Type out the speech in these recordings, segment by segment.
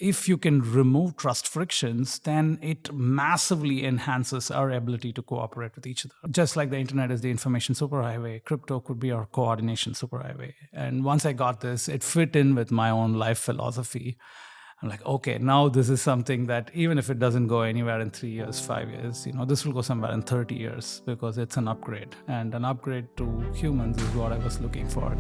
if you can remove trust frictions, then it massively enhances our ability to cooperate with each other. Just like the internet is the information superhighway, crypto could be our coordination superhighway. And once I got this, it fit in with my own life philosophy. I'm like, okay, now this is something that even if it doesn't go anywhere in 3 years, 5 years, this will go somewhere in 30 years because it's an upgrade. And an upgrade to humans is what I was looking for.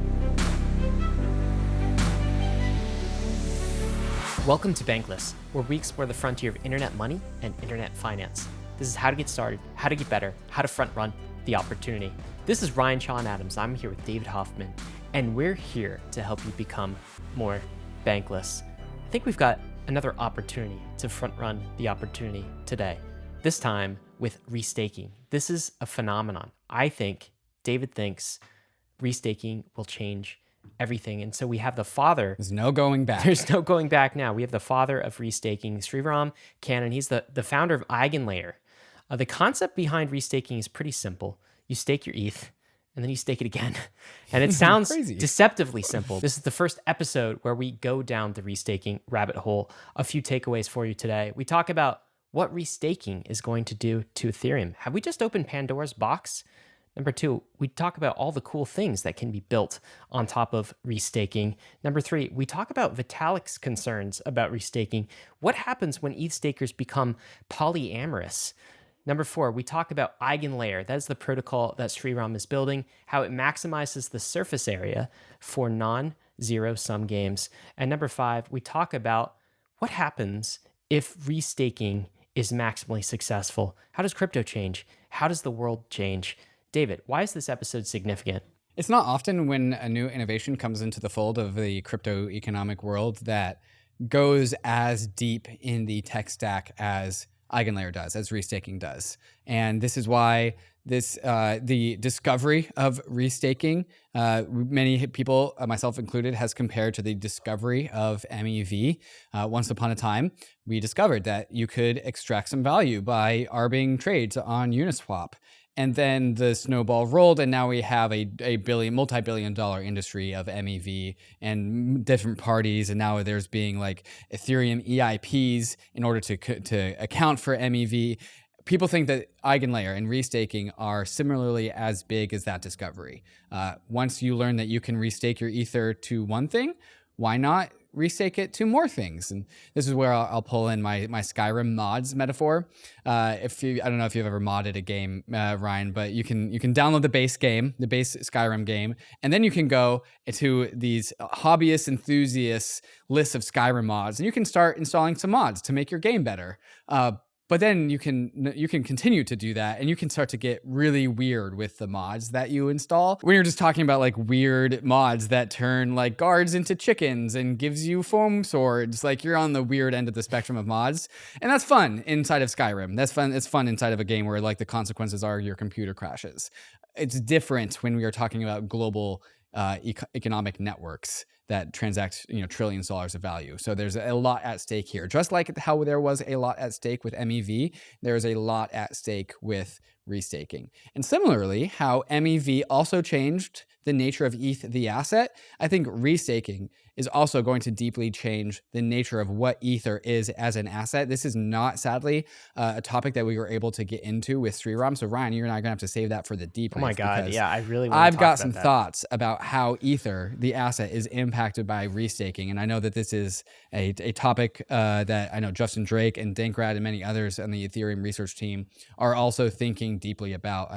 Welcome to Bankless, where we explore the frontier of internet money and internet finance. This is how to get started, how to get better, how to front run the opportunity. This is Ryan Sean Adams. I'm here with David Hoffman, and we're here to help you become more bankless. I think we've got another opportunity to front run the opportunity today, this time with restaking. This is a phenomenon. David thinks restaking will change everything. And so we have the father. There's no going back. There's no going back now. We have the father of restaking, Sreeram Kannan. He's the founder of Eigenlayer. The concept behind restaking is pretty simple. You stake your ETH, and then you stake it again. And it sounds deceptively simple. This is the first episode where we go down the restaking rabbit hole. A few takeaways for you today. We talk about what restaking is going to do to Ethereum. Have we just opened Pandora's box? Number two, we talk about all the cool things that can be built on top of restaking. Number three, we talk about Vitalik's concerns about restaking. What happens when ETH stakers become polyamorous? Number four, we talk about Eigenlayer. That is the protocol that Sreeram is building, how it maximizes the surface area for non-zero-sum games. And number five, we talk about what happens if restaking is maximally successful. How does crypto change? How does the world change? David, why is this episode significant? It's not often when a new innovation comes into the fold of the crypto economic world that goes as deep in the tech stack as Eigenlayer does, as restaking does. And this is why the discovery of restaking, many people, myself included, has compared to the discovery of MEV. Once upon a time, we discovered that you could extract some value by arbing trades on Uniswap. And then the snowball rolled, and now we have a multi-billion-dollar industry of MEV and different parties. And now there's being like Ethereum EIPs in order to account for MEV. People think that Eigenlayer and restaking are similarly as big as that discovery. Once you learn that you can restake your Ether to one thing, why not restake it to more things? And this is where I'll pull in my Skyrim mods metaphor. I don't know if you've ever modded a game, Ryan, but you can download the base Skyrim game, and then you can go to these hobbyist enthusiasts lists of Skyrim mods, and you can start installing some mods to make your game better. But then you can continue to do that, and you can start to get really weird with the mods that you install. When you're just talking about like weird mods that turn like guards into chickens and gives you foam swords, like you're on the weird end of the spectrum of mods, and that's fun inside of Skyrim. That's fun. It's fun inside of a game where like the consequences are your computer crashes. It's different when we are talking about global economic networks that transact trillions of dollars of value. So there's a lot at stake here. Just like how there was a lot at stake with MEV, there's a lot at stake with restaking. And similarly, how MEV also changed the nature of ETH, the asset, I think restaking is also going to deeply change the nature of what Ether is as an asset. This is not, sadly, a topic that we were able to get into with Sreeram. So Ryan, you and I are going to have to save that for the debrief. Oh my God, yeah, I really want to I've talk got about some that. thoughts about how Ether, the asset, is impacted by restaking. And I know that this is a topic that I know Justin Drake and Dankrad and many others on the Ethereum research team are also thinking deeply about.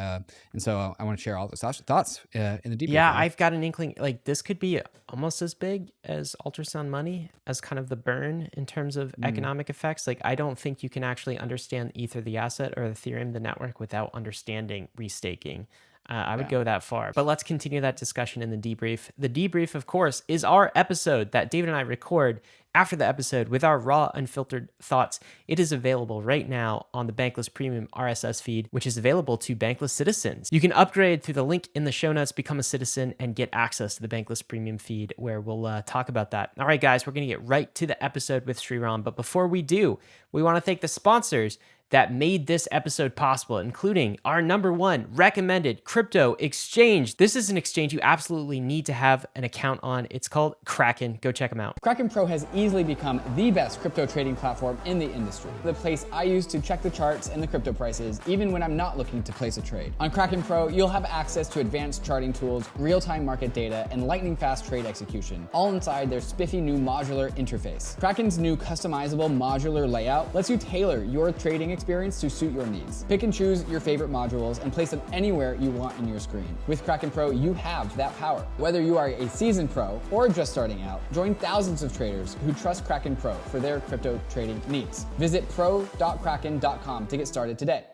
And so I want to share all those thoughts in the debrief. Yeah, I've got an inkling, like this could be almost as big as ultrasound money, as kind of the burn in terms of economic effects. Like, I don't think you can actually understand Ether, the asset, or Ethereum, the network, without understanding restaking. I would go that far. But let's continue that discussion in the debrief. The debrief, of course, is our episode that David and I record after the episode with our raw, unfiltered thoughts. It is available right now on the Bankless Premium RSS feed, which is available to Bankless citizens. You can upgrade through the link in the show notes, become a citizen, and get access to the Bankless Premium feed, where we'll talk about that. All right, guys, we're going to get right to the episode with Sreeram. But before we do, we want to thank the sponsors that made this episode possible, including our #1 recommended crypto exchange. This is an exchange you absolutely need to have an account on. It's called KRAKEN. Go check them out. KRAKEN Pro has easily become the best crypto trading platform in the industry. The place I use to check the charts and the crypto prices, even when I'm not looking to place a trade. On KRAKEN Pro, you'll have access to advanced charting tools, real-time market data, and lightning-fast trade execution, all inside their spiffy new modular interface. KRAKEN's new customizable modular layout lets you tailor your trading experience to suit your needs. Pick and choose your favorite modules and place them anywhere you want in your screen. With KRAKEN Pro, you have that power. Whether you are a seasoned pro or just starting out, join thousands of traders who trust KRAKEN Pro for their crypto trading needs. Visit pro.kraken.com to get started today.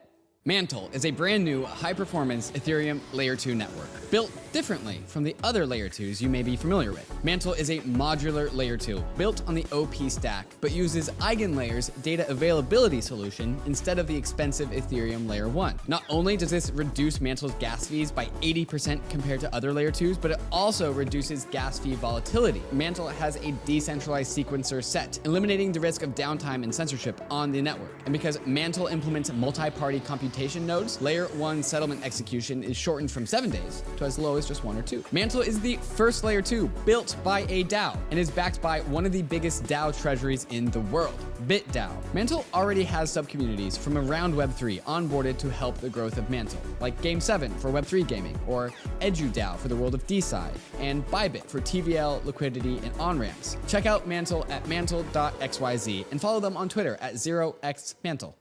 MANTLE is a brand new high-performance Ethereum Layer 2 network, built differently from the other Layer 2s you may be familiar with. MANTLE is a modular Layer 2, built on the OP stack, but uses Eigenlayer's data availability solution instead of the expensive Ethereum Layer 1. Not only does this reduce MANTLE's gas fees by 80% compared to other Layer 2s, but it also reduces gas fee volatility. MANTLE has a decentralized sequencer set, eliminating the risk of downtime and censorship on the network. And because MANTLE implements multi-party computation nodes, Layer 1 settlement execution is shortened from 7 days to as low as just 1 or 2. MANTLE is the first Layer 2 built by a DAO and is backed by one of the biggest DAO treasuries in the world, BitDAO. MANTLE already has sub-communities from around Web3 onboarded to help the growth of MANTLE, like Game7 for Web3 gaming, or EduDAO for the world of DeSci, and Bybit for TVL, liquidity, and on-ramps. Check out MANTLE at mantle.xyz and follow them on Twitter at 0xmantle.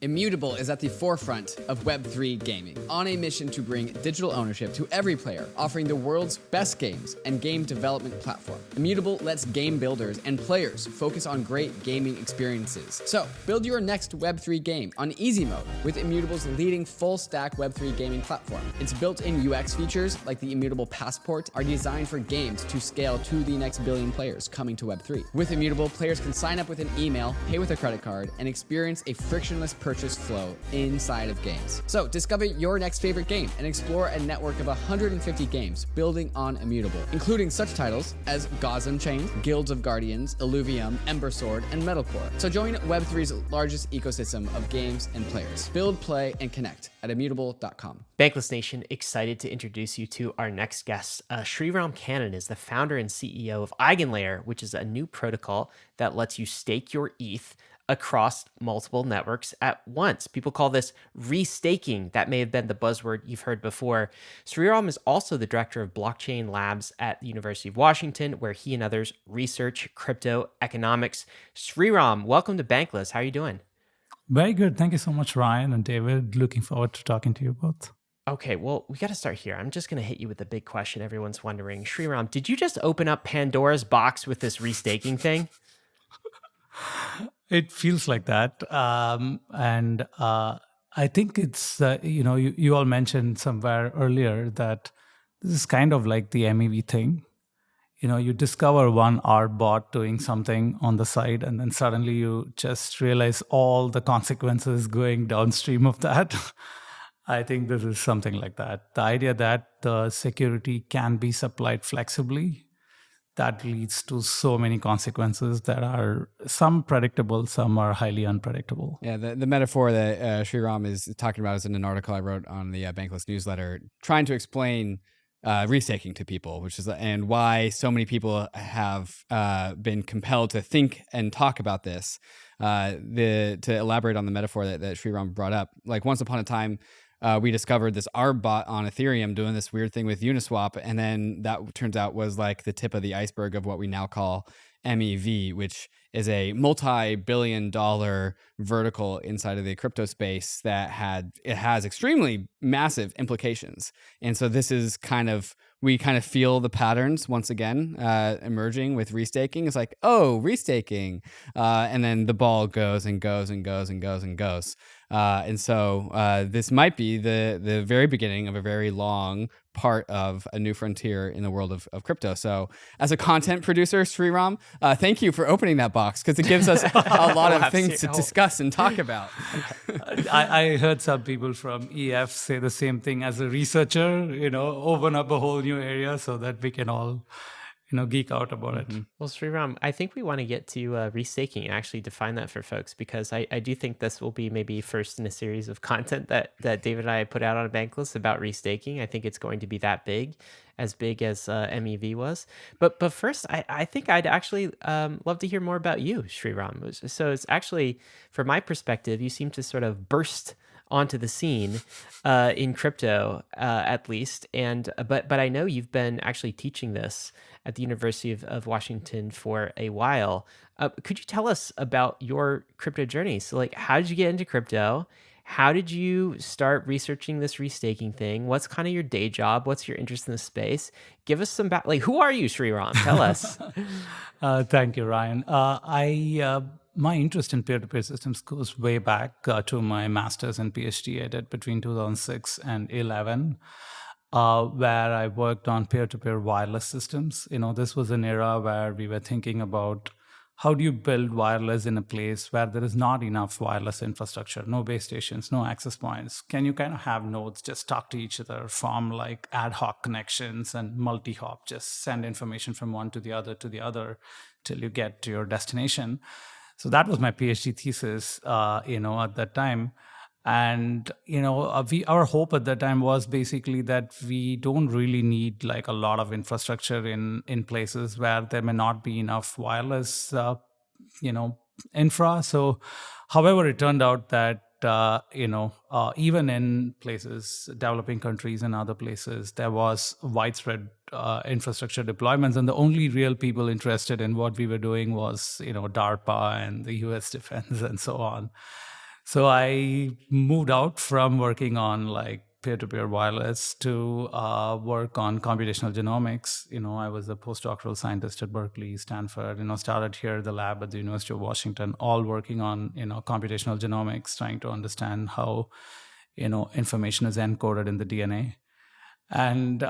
Immutable is at the forefront of Web3 gaming, on a mission to bring digital ownership to every player, offering the world's best games and game development platform. Immutable lets game builders and players focus on great gaming experiences. So, build your next Web3 game on easy mode with Immutable's leading full-stack Web3 gaming platform. Its built-in UX features, like the Immutable Passport, are designed for games to scale to the next billion players coming to Web3. With Immutable, players can sign up with an email, pay with a credit card, and experience a frictionless purchase flow inside of games. So discover your next favorite game and explore a network of 150 games building on Immutable, including such titles as Gods Unchained, Guilds of Guardians, Illuvium, Embersword, and Metalcore. So join Web3's largest ecosystem of games and players. Build, play, and connect at immutable.com. Bankless Nation, excited to introduce you to our next guest. Sreeram Kannan is the founder and CEO of Eigenlayer, which is a new protocol that lets you stake your ETH across multiple networks at once. People call this restaking. That may have been the buzzword you've heard before. Sreeram is also the director of blockchain labs at the University of Washington, where he and others research crypto economics. Sreeram, welcome to Bankless. How are you doing? Very good. Thank you so much, Ryan and David. Looking forward to talking to you both. Okay, well, we got to start here. I'm just going to hit you with the big question everyone's wondering. Sreeram, did you just open up Pandora's box with this restaking thing? It feels like that. I think it's, you all mentioned somewhere earlier that this is kind of like the MEV thing. You discover one art bot doing something on the side, and then suddenly you just realize all the consequences going downstream of that. I think this is something like that. The idea that the security can be supplied flexibly, that leads to so many consequences that are some predictable, some are highly unpredictable. Yeah, the metaphor that Sreeram is talking about is in an article I wrote on the Bankless newsletter, trying to explain restaking to people, and why so many people have been compelled to think and talk about this. To elaborate on the metaphor that Sreeram brought up, like once upon a time, we discovered this ARB bot on Ethereum doing this weird thing with Uniswap, and then that turns out was like the tip of the iceberg of what we now call MEV, which is a multi-billion-dollar vertical inside of the crypto space that has extremely massive implications. And so this is we kind of feel the patterns once again emerging with restaking. It's like, oh, restaking, and then the ball goes and goes and goes and goes and goes. And so this might be the very beginning of a very long part of a new frontier in the world of crypto. So as a content producer, Sreeram, thank you for opening that box, because it gives us a lot of things to discuss and talk about. I heard some people from EF say the same thing. As a researcher, open up a whole new area so that we can all geek out about it. Well, Sreeram, I think we want to get to restaking and actually define that for folks, because I do think this will be maybe first in a series of content that David and I put out on Bankless about restaking. I think it's going to be that big as MEV was. But first, I think I'd actually love to hear more about you, Sreeram. So it's actually, from my perspective, you seem to sort of burst onto the scene in crypto, at least. And but I know you've been actually teaching this at the University of Washington for a while. Could you tell us about your crypto journey? So, like, how did you get into crypto? How did you start researching this restaking thing? What's kind of your day job? What's your interest in the space? Give us some like, who are you, Sreeram? Tell us. Thank you, Ryan. My interest in peer-to-peer systems goes way back to my master's and PhD I did between 2006 and 11, where I worked on peer-to-peer wireless systems. This was an era where we were thinking about how do you build wireless in a place where there is not enough wireless infrastructure, no base stations, no access points? Can you kind of have nodes just talk to each other, form like ad hoc connections and multi-hop, just send information from one to the other till you get to your destination? So that was my PhD thesis, at that time. And, our hope at that time was basically that we don't really need like a lot of infrastructure in places where there may not be enough wireless, infra. So, however, it turned out that, even in places, developing countries and other places, there was widespread infrastructure deployments. And the only real people interested in what we were doing was, DARPA and the US Defense and so on. So I moved out from working on like peer-to-peer wireless to work on computational genomics. I was a postdoctoral scientist at Berkeley, Stanford. Started here at the lab at the University of Washington, all working on computational genomics, trying to understand how information is encoded in the DNA. And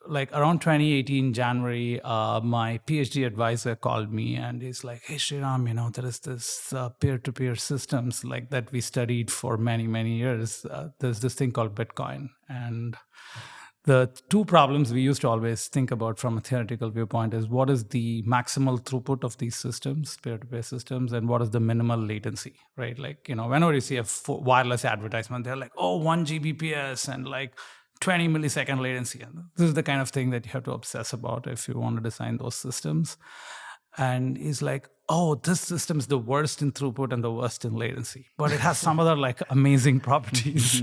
like around 2018 January, my PhD advisor called me and he's like, "Hey Sreeram, there is this peer-to-peer systems like that we studied for many, many years. There's this thing called Bitcoin." And the two problems we used to always think about from a theoretical viewpoint is what is the maximal throughput of these systems, peer-to-peer systems, and what is the minimal latency, right? Like, whenever you see a wireless advertisement, they're like, oh, 1 Gbps and like 20 millisecond latency. And this is the kind of thing that you have to obsess about if you want to design those systems. And he's like, oh, this system is the worst in throughput and the worst in latency, but it has some other like amazing properties.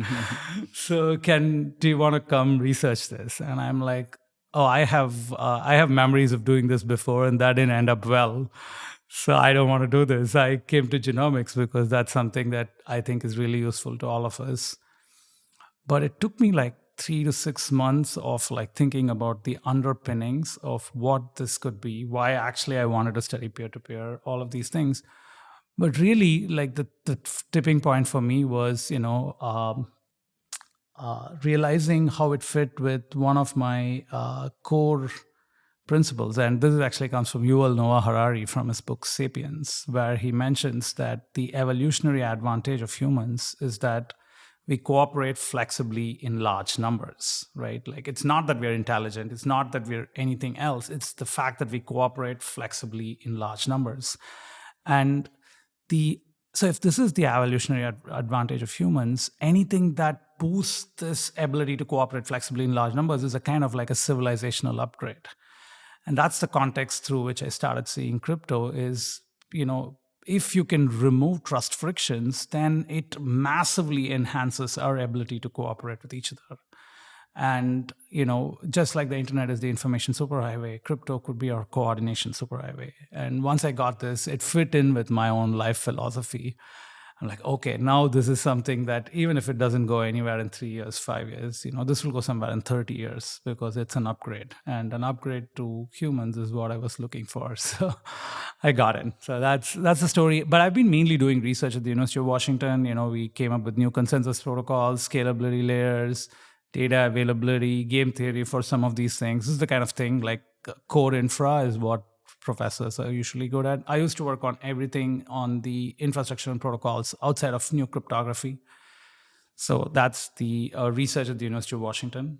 So do you want to come research this? And I'm like, oh, I have memories of doing this before and that didn't end up well. So I don't want to do this. I came to genomics because that's something that I think is really useful to all of us. But it took me like 3 to 6 months of like thinking about the underpinnings of what this could be, why actually I wanted to study peer-to-peer, all of these things. But really, like the tipping point for me was, realizing how it fit with one of my core principles. And this actually comes from Yuval Noah Harari from his book Sapiens, where he mentions that the evolutionary advantage of humans is that we cooperate flexibly in large numbers, right? Like it's not that we're intelligent, it's not that we're anything else, it's the fact that we cooperate flexibly in large numbers. And so if this is the evolutionary advantage of humans, anything that boosts this ability to cooperate flexibly in large numbers is a kind of like a civilizational upgrade. And that's the context through which I started seeing crypto is, if you can remove trust frictions, then it massively enhances our ability to cooperate with each other. And, just like the internet is the information superhighway, crypto could be our coordination superhighway. And once I got this, it fit in with my own life philosophy. I'm like, okay, now this is something that even if it doesn't go anywhere in 3 years, 5 years, this will go somewhere in 30 years because it's an upgrade. And an upgrade to humans is what I was looking for. So I got it. So that's the story. But I've been mainly doing research at the University of Washington. We came up with new consensus protocols, scalability layers, data availability, game theory for some of these things. This is the kind of thing like core infra is what professors are usually good at. I used to work on everything on the infrastructure and protocols outside of new cryptography. So that's the research at the University of Washington.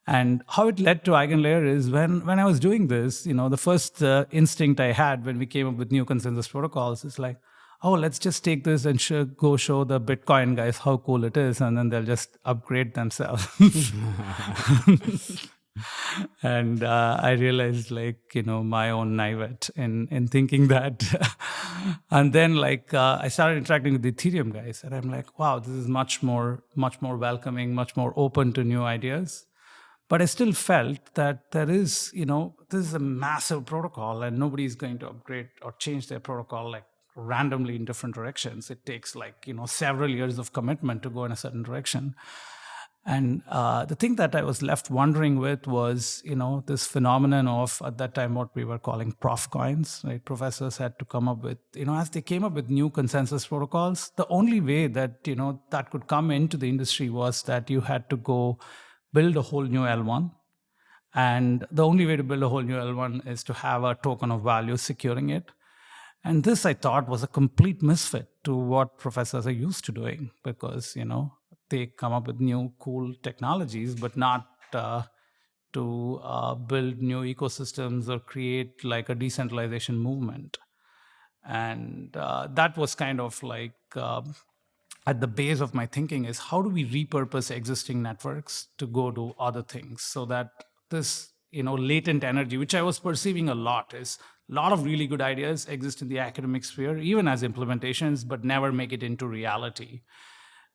And how it led to Eigenlayer is when I was doing this, the first instinct I had when we came up with new consensus protocols is like, oh, let's just take this and go show the Bitcoin guys how cool it is, and then they'll just upgrade themselves. And I realized, my own naivete in thinking that. And then, I started interacting with the Ethereum guys, and I'm like, wow, this is much more welcoming, much more open to new ideas. But I still felt that there is, this is a massive protocol, and nobody's going to upgrade or change their protocol randomly in different directions. It takes several years of commitment to go in a certain direction. And the thing that I was left wondering with was, this phenomenon of, at that time, what we were calling prof coins, right? Professors had to come up with, as they came up with new consensus protocols, the only way that, that could come into the industry was that you had to go build a whole new L1. And the only way to build a whole new L1 is to have a token of value securing it. And this, I thought, was a complete misfit to what professors are used to doing, because, they come up with new cool technologies, but not to build new ecosystems or create a decentralization movement. And that was kind of at the base of my thinking is, how do we repurpose existing networks to go do other things, so that this latent energy, which I was perceiving a lot, is a lot of really good ideas exist in the academic sphere, even as implementations, but never make it into reality.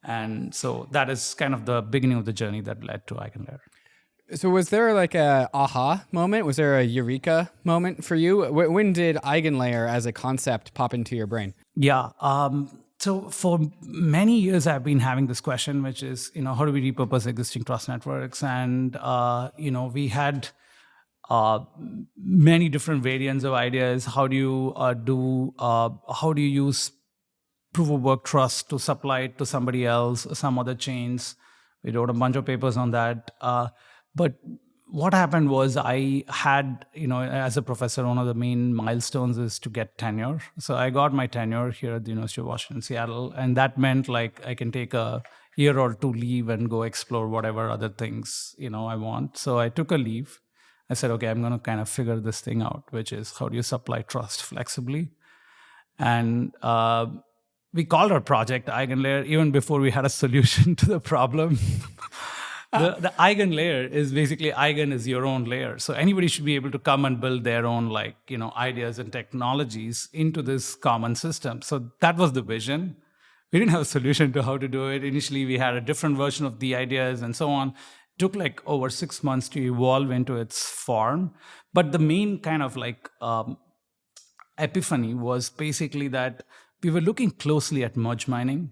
And so that is kind of the beginning of the journey that led to Eigenlayer. So was there a aha moment? Was there a eureka moment for you? When did Eigenlayer as a concept pop into your brain? Yeah. So for many years, I've been having this question, which is, how do we repurpose existing trust networks? And, we had many different variants of ideas. How do you how do you use proof of work trust to supply it to somebody else, some other chains? We wrote a bunch of papers on that. But what happened was, I had, as a professor, one of the main milestones is to get tenure. So I got my tenure here at the University of Washington, Seattle. And that meant I can take a year or two leave and go explore whatever other things, I want. So I took a leave. I said, okay, I'm going to kind of figure this thing out, which is, how do you supply trust flexibly? And we called our project Eigenlayer even before we had a solution to the problem. The Eigenlayer is basically, Eigen is your own layer. So anybody should be able to come and build their own ideas and technologies into this common system. So that was the vision. We didn't have a solution to how to do it. Initially, we had a different version of the ideas and so on. It took over 6 months to evolve into its form. But the main kind of epiphany was basically that we were looking closely at merge mining.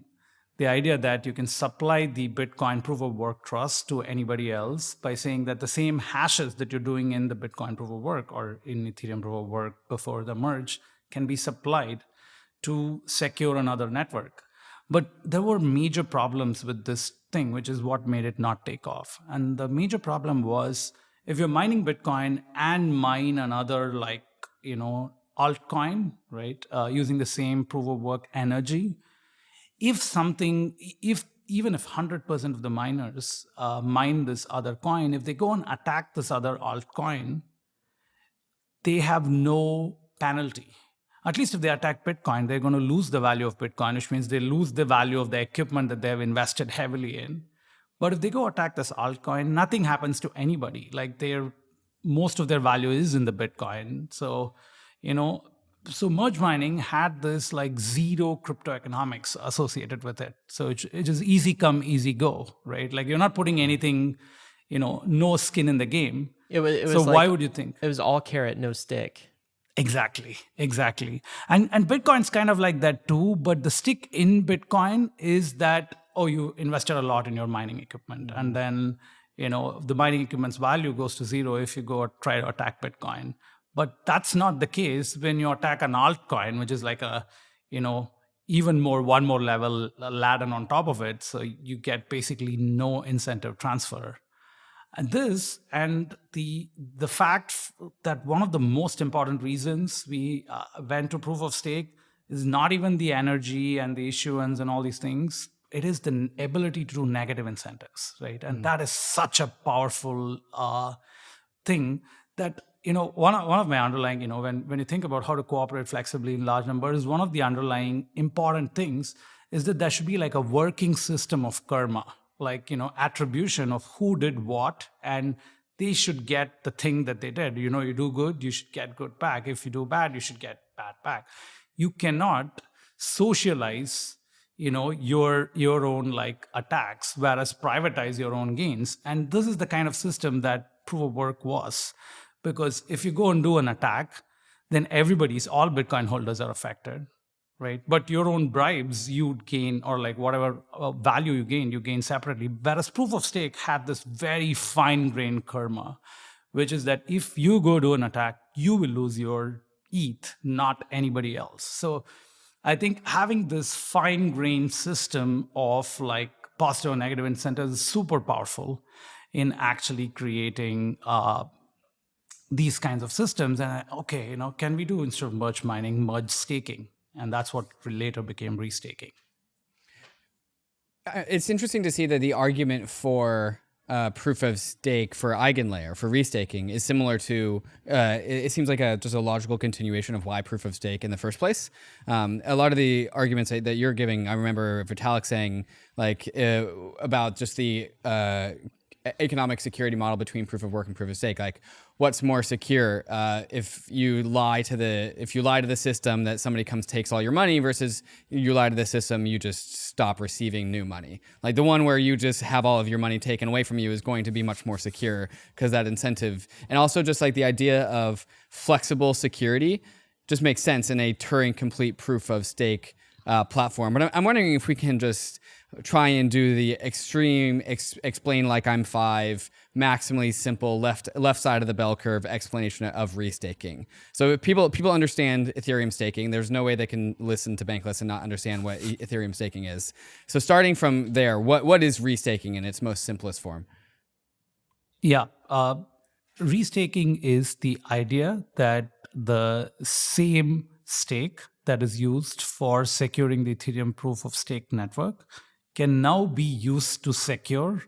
The idea that you can supply the Bitcoin proof of work trust to anybody else by saying that the same hashes that you're doing in the Bitcoin proof of work or in Ethereum proof of work before the merge can be supplied to secure another network. But there were major problems with this thing, which is what made it not take off. And the major problem was, if you're mining Bitcoin and mine another altcoin, right, using the same proof of work energy, even if 100% of the miners mine this other coin, if they go and attack this other altcoin, they have no penalty. At least if they attack Bitcoin, they're going to lose the value of Bitcoin, which means they lose the value of the equipment that they've invested heavily in. But if they go attack this altcoin, nothing happens to anybody. Most of their value is in the Bitcoin. So, so merge mining had this zero crypto economics associated with it. So it is easy come, easy go, right? You're not putting anything, no skin in the game. It was so why would you think? It was all carrot, no stick. Exactly. And Bitcoin's kind of like that too, but the stick in Bitcoin is that, you invested a lot in your mining equipment. Mm-hmm. And then, the mining equipment's value goes to zero if you go try to attack Bitcoin. But that's not the case when you attack an altcoin, which is even more, one more level ladder on top of it. So you get basically no incentive transfer. And the fact that one of the most important reasons we went to proof of stake is not even the energy and the issuance and all these things. it is the ability to do negative incentives, right? And that is such a powerful thing that, one of my underlying, when you think about how to cooperate flexibly in large numbers, one of the underlying important things is that there should be like a working system of karma, like, attribution of who did what, and they should get the thing that they did. You do good, you should get good back. If you do bad, you should get bad back. You cannot socialize, your own like attacks, whereas privatize your own gains. And this is the kind of system that proof of work was. Because if you go and do an attack, then all Bitcoin holders are affected, right? But your own bribes you gain, or like whatever value you gain separately. Whereas proof of stake had this very fine-grained karma, which is that if you go do an attack, you will lose your ETH, not anybody else. So I think having this fine-grained system of like positive and negative incentives is super powerful in actually creating these kinds of systems. And can we do, instead of merge mining, merge staking? And that's what later became restaking. It's interesting to see that the argument for proof of stake for Eigenlayer, for restaking, is similar to, it seems like just a logical continuation of why proof of stake in the first place. A lot of the arguments that you're giving, I remember Vitalik saying, like, about just the economic security model between proof of work and proof of stake. Like, what's more secure if you lie to the system that somebody comes takes all your money, versus you lie to the system, you just stop receiving new money. Like, the one where you just have all of your money taken away from you is going to be much more secure, because that incentive, and also just like the idea of flexible security just makes sense in a Turing complete proof of stake platform. But I'm wondering if we can just try and do the extreme explain like I'm 5, maximally simple left side of the bell curve explanation of restaking. So if people understand Ethereum staking, there's no way they can listen to Bankless and not understand what Ethereum staking is. So starting from there, what is restaking in its most simplest form? Yeah, restaking is the idea that the same stake that is used for securing the Ethereum proof of stake network can now be used to secure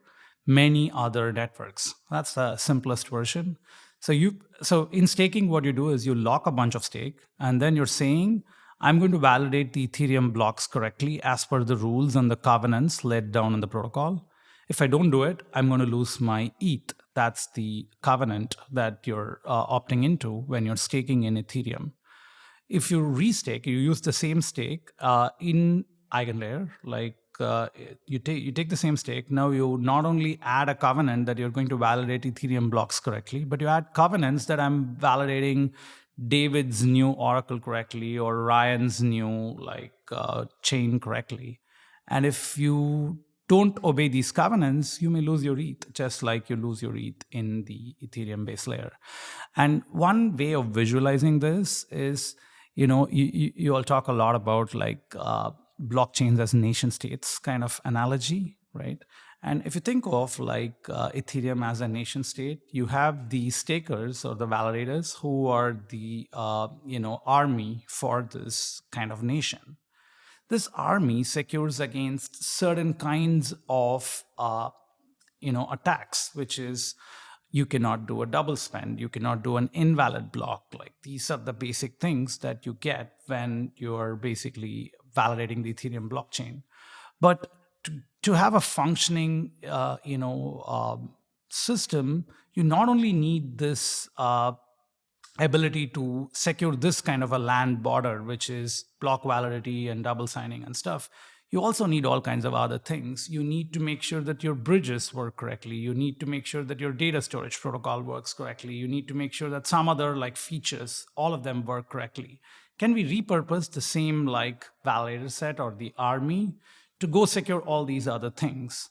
many other networks. That's the simplest version. So in staking, what you do is you lock a bunch of stake, and then you're saying, I'm going to validate the Ethereum blocks correctly as per the rules and the covenants laid down in the protocol. If I don't do it, I'm going to lose my ETH. That's the covenant that you're opting into when you're staking in Ethereum. If you restake, you use the same stake in Eigenlayer, like you take the same stake. Now you not only add a covenant that you're going to validate Ethereum blocks correctly, but you add covenants that I'm validating David's new oracle correctly, or Ryan's new chain correctly. And if you don't obey these covenants, you may lose your ETH, just like you lose your ETH in the Ethereum base layer. And one way of visualizing this is, you all talk a lot about blockchains as nation states kind of analogy, right? And if you think of Ethereum as a nation state, you have the stakers or the validators who are the army for this kind of nation. This army secures against certain kinds of attacks, which is, you cannot do a double spend, you cannot do an invalid block. Like, these are the basic things that you get when you're basically validating the Ethereum blockchain. But to have a functioning system, you not only need this ability to secure this kind of a land border, which is block validity and double signing and stuff. You also need all kinds of other things. You need to make sure that your bridges work correctly. You need to make sure that your data storage protocol works correctly. You need to make sure that some other features, all of them work correctly. Can we repurpose the same validator set or the army to go secure all these other things?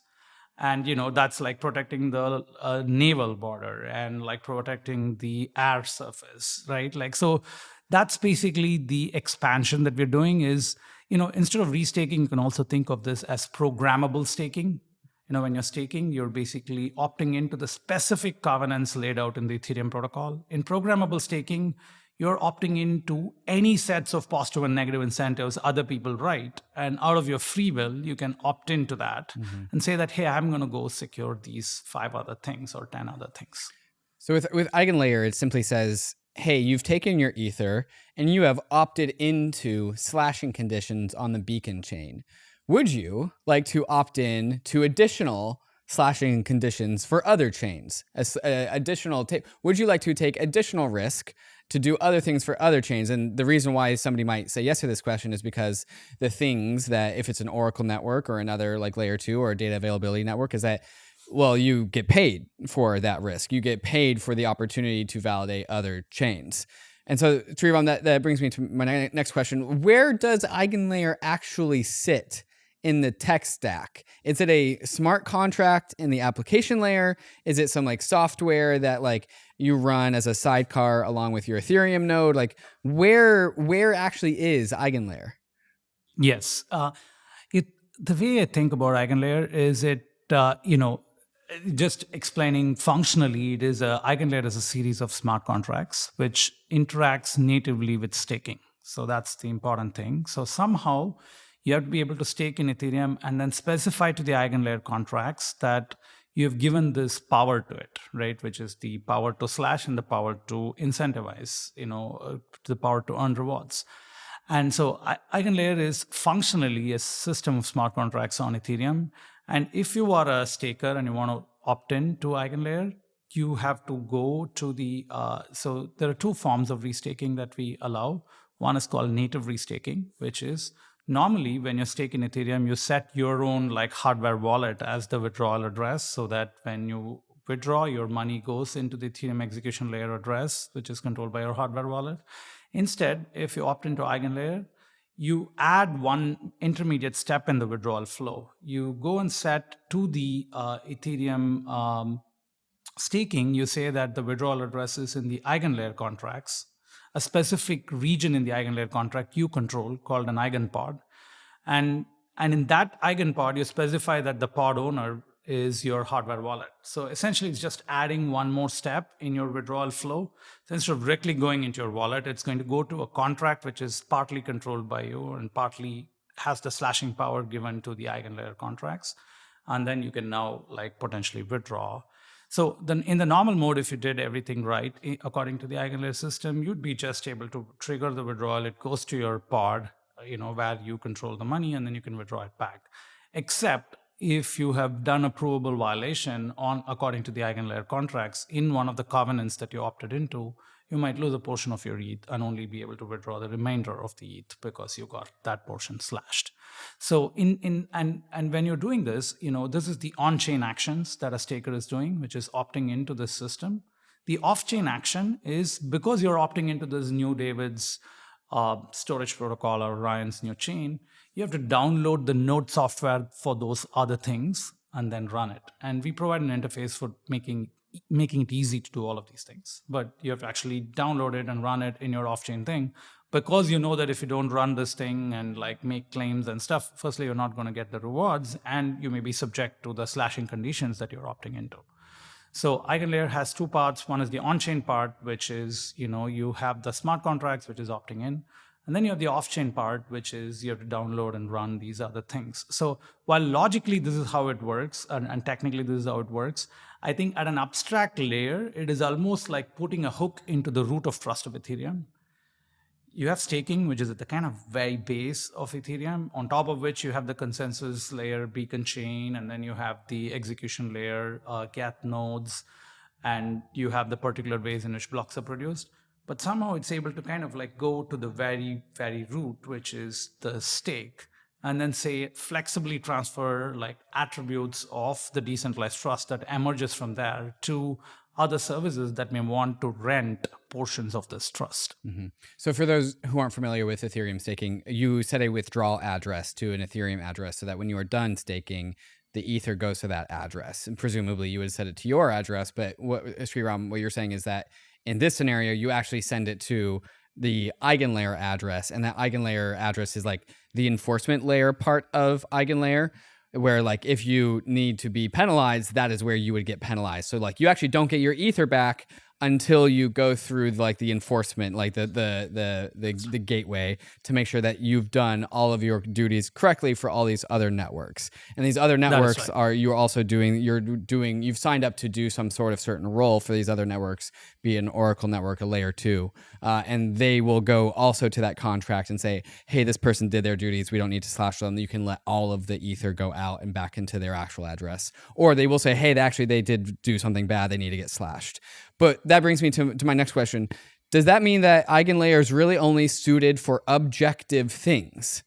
And that's like protecting the naval border and protecting the air surface, right? So that's basically the expansion that we're doing is, instead of restaking, you can also think of this as programmable staking. When you're staking, you're basically opting into the specific covenants laid out in the Ethereum protocol. In programmable staking, you're opting into any sets of positive and negative incentives other people write. And out of your free will, you can opt into that and say that, hey, I'm going to go secure these 5 other things or 10 other things. So with Eigenlayer, it simply says, hey, you've taken your Ether and you have opted into slashing conditions on the beacon chain. Would you like to opt in to additional slashing conditions for other chains? Would you like to take additional risk to do other things for other chains? And the reason why somebody might say yes to this question is because the things that, if it's an Oracle network or another like layer 2 or a data availability network, is that, well, you get paid for that risk. You get paid for the opportunity to validate other chains. And so, Sreeram, that brings me to my next question. Where does Eigenlayer actually sit in the tech stack? Is it a smart contract in the application layer? Is it some like software that like you run as a sidecar along with your Ethereum node? Like where actually is Eigenlayer? Yes. The way I think about Eigenlayer is just explaining functionally, Eigenlayer is a series of smart contracts which interacts natively with staking. So that's the important thing. So somehow you have to be able to stake in Ethereum and then specify to the Eigenlayer contracts that you have given this power to it, right? Which is the power to slash and the power to incentivize, the power to earn rewards. And so Eigenlayer is functionally a system of smart contracts on Ethereum. And if you are a staker and you want to opt in to Eigenlayer, you have to go to so there are 2 forms of restaking that we allow. One is called native restaking, which is normally when you stake in Ethereum, you set your own like hardware wallet as the withdrawal address so that when you withdraw, your money goes into the Ethereum execution layer address, which is controlled by your hardware wallet. Instead, if you opt into Eigenlayer, you add one intermediate step in the withdrawal flow. You go and set to the Ethereum staking, you say that the withdrawal address is in the Eigenlayer contracts, a specific region in the Eigenlayer contract you control called an eigenpod. And in that eigenpod, you specify that the pod owner is your hardware wallet. So essentially, it's just adding one more step in your withdrawal flow. So instead of directly going into your wallet, it's going to go to a contract which is partly controlled by you and partly has the slashing power given to the Eigenlayer contracts. And then you can now like potentially withdraw. So then in the normal mode, if you did everything right, according to the Eigenlayer system, you'd be just able to trigger the withdrawal. It goes to your pod, where you control the money, and then you can withdraw it back. Except if you have done a provable violation according to the Eigenlayer contracts in one of the covenants that you opted into, you might lose a portion of your ETH and only be able to withdraw the remainder of the ETH because you got that portion slashed. So and when you're doing this, this is the on-chain actions that a staker is doing, which is opting into this system. The off-chain action is because you're opting into this new David's storage protocol or Ryan's new chain, you have to download the node software for those other things and then run it. And we provide an interface for making it easy to do all of these things. But you have to actually download it and run it in your off-chain thing, because you know that if you don't run this thing and like make claims and stuff, firstly, you're not going to get the rewards and you may be subject to the slashing conditions that you're opting into. So Eigenlayer has 2 parts. One is the on-chain part, which is, you have the smart contracts, which is opting in. And then you have the off-chain part, which is you have to download and run these other things. So while logically this is how it works, and technically this is how it works, I think at an abstract layer, it is almost like putting a hook into the root of trust of Ethereum. You have staking, which is at the kind of very base of Ethereum, on top of which you have the consensus layer, beacon chain, and then you have the execution layer, geth nodes, and you have the particular ways in which blocks are produced. But somehow it's able to kind of like go to the very, very root, which is the stake, and then say flexibly transfer like attributes of the decentralized trust that emerges from there to other services that may want to rent portions of this trust. Mm-hmm. So for those who aren't familiar with Ethereum staking, you set a withdrawal address to an Ethereum address so that when you are done staking, the Ether goes to that address. And presumably you would set it to your address, but Sreeram, what you're saying is that in this scenario, you actually send it to the Eigenlayer address, and that Eigenlayer address is like the enforcement layer part of Eigenlayer, where like if you need to be penalized, that is where you would get penalized. So like you actually don't get your Ether back until you go through like the enforcement, like the gateway, to make sure that you've done all of your duties correctly for all these other networks. And these other networks you've signed up to do some sort of certain role for these other networks, be it an Oracle network, a layer 2, and they will go also to that contract and say, hey, this person did their duties, we don't need to slash them, you can let all of the ether go out and back into their actual address. Or they will say, hey, they did do something bad, they need to get slashed. But that brings me to my next question. Does that mean that Eigenlayer is really only suited for objective things,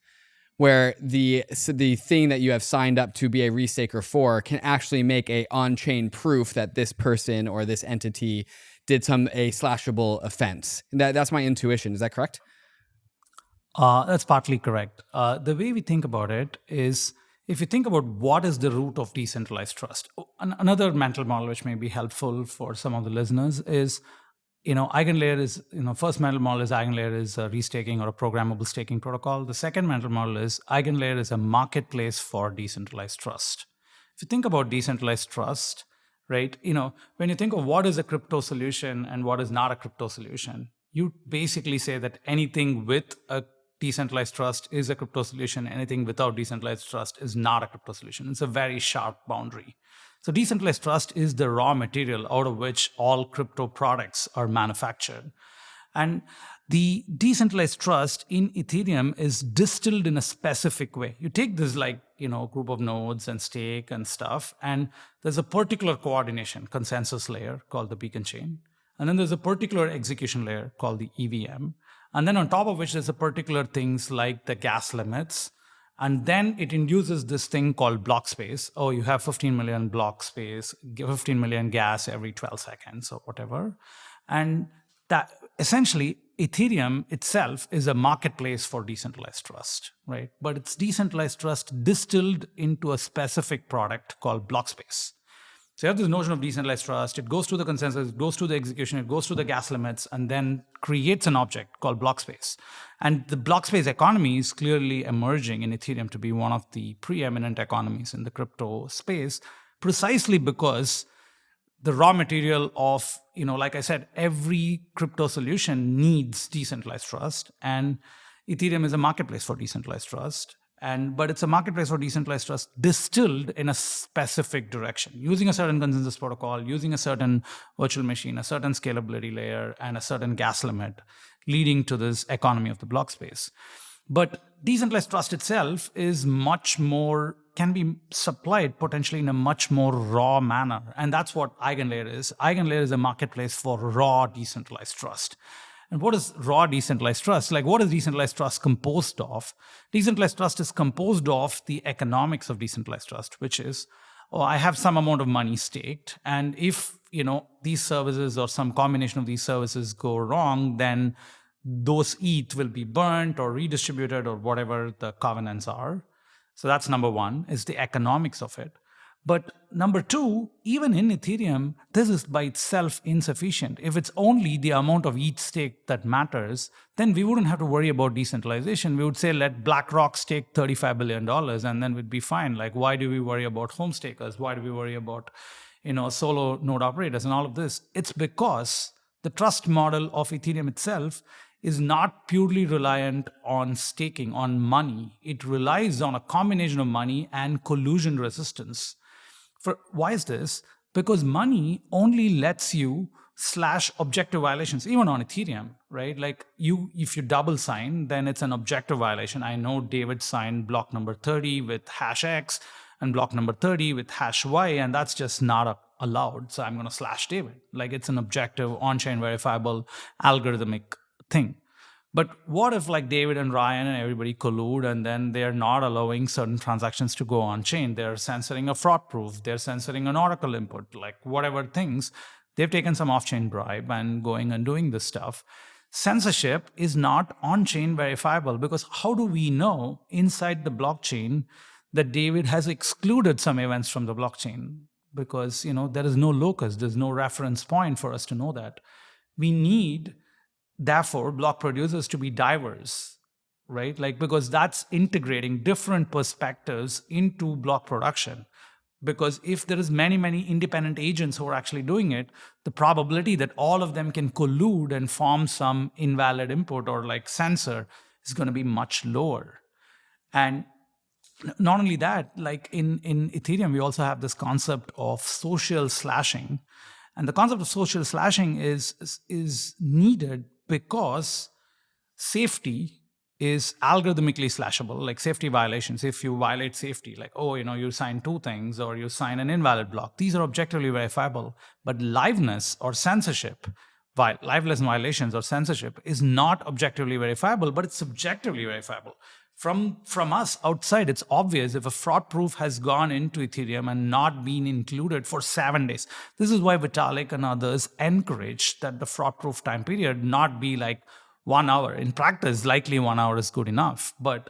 where the thing that you have signed up to be a restaker for can actually make a on-chain proof that this person or this entity did a slashable offense? That's my intuition. Is that correct? That's partly correct. The way we think about it is, if you think about what is the root of decentralized trust, another mental model which may be helpful for some of the listeners is, Eigenlayer is, first mental model is Eigenlayer is a restaking or a programmable staking protocol. The second mental model is Eigenlayer is a marketplace for decentralized trust. If you think about decentralized trust, right, when you think of what is a crypto solution and what is not a crypto solution, you basically say that anything with a decentralized trust is a crypto solution. Anything without decentralized trust is not a crypto solution. It's a very sharp boundary. So decentralized trust is the raw material out of which all crypto products are manufactured. And the decentralized trust in Ethereum is distilled in a specific way. You take this group of nodes and stake and stuff, and there's a particular coordination consensus layer called the beacon chain. And then there's a particular execution layer called the EVM. And then on top of which there's a particular things like the gas limits. And then it induces this thing called block space. Oh, you have 15 million block space, 15 million gas every 12 seconds or whatever. And that essentially Ethereum itself is a marketplace for decentralized trust, right? But it's decentralized trust distilled into a specific product called block space. So you have this notion of decentralized trust. It goes to the consensus, it goes to the execution, it goes to the gas limits, and then creates an object called block space. And the block space economy is clearly emerging in Ethereum to be one of the preeminent economies in the crypto space, precisely because the raw material of, like I said, every crypto solution needs decentralized trust. And Ethereum is a marketplace for decentralized trust. But it's a marketplace for decentralized trust distilled in a specific direction, using a certain consensus protocol, using a certain virtual machine, a certain scalability layer, and a certain gas limit, leading to this economy of the block space. But decentralized trust itself is much more, can be supplied potentially in a much more raw manner. And that's what Eigenlayer is. Eigenlayer is a marketplace for raw decentralized trust. And what is raw decentralized trust? What is decentralized trust composed of? Decentralized trust is composed of the economics of decentralized trust, which is, I have some amount of money staked. And if, these services or some combination of these services go wrong, then those ETH will be burnt or redistributed or whatever the covenants are. So that's number one, is the economics of it. But number two, even in Ethereum, this is by itself insufficient. If it's only the amount of ETH stake that matters, then we wouldn't have to worry about decentralization. We would say, let BlackRock stake $35 billion and then we'd be fine. Why do we worry about home stakers? Why do we worry about, solo node operators and all of this? It's because the trust model of Ethereum itself is not purely reliant on staking, on money. It relies on a combination of money and collusion resistance. Why is this? Because money only lets you slash objective violations, even on Ethereum, right? If you double sign, then it's an objective violation. I know David signed block number 30 with hash X and block number 30 with hash Y, and that's just not allowed. So I'm going to slash David. It's an objective, on-chain verifiable, algorithmic thing. But what if David and Ryan and everybody collude and then they're not allowing certain transactions to go on chain? They're censoring a fraud proof. They're censoring an Oracle input, whatever things. They've taken some off-chain bribe and going and doing this stuff. Censorship is not on-chain verifiable, because how do we know inside the blockchain that David has excluded some events from the blockchain? Because, there is no locus. There's no reference point for us to know that. We need, therefore, block producers to be diverse, right? Because that's integrating different perspectives into block production. because if there is many independent agents who are actually doing it, the probability that all of them can collude and form some invalid input or like sensor is going to be much lower. And not only that, like in Ethereum, we also have this concept of social slashing. And the concept of social slashing is needed because safety is algorithmically slashable, like safety violations. If you violate safety, like, oh, you sign two things or you sign an invalid block, these are objectively verifiable. But liveness or censorship, liveness violations or censorship is not objectively verifiable, but it's subjectively verifiable. From us outside, it's obvious if a fraud proof has gone into Ethereum and not been included for 7 days. This is why Vitalik and others encourage that the fraud proof time period not be like 1 hour. In practice, likely 1 hour is good enough. But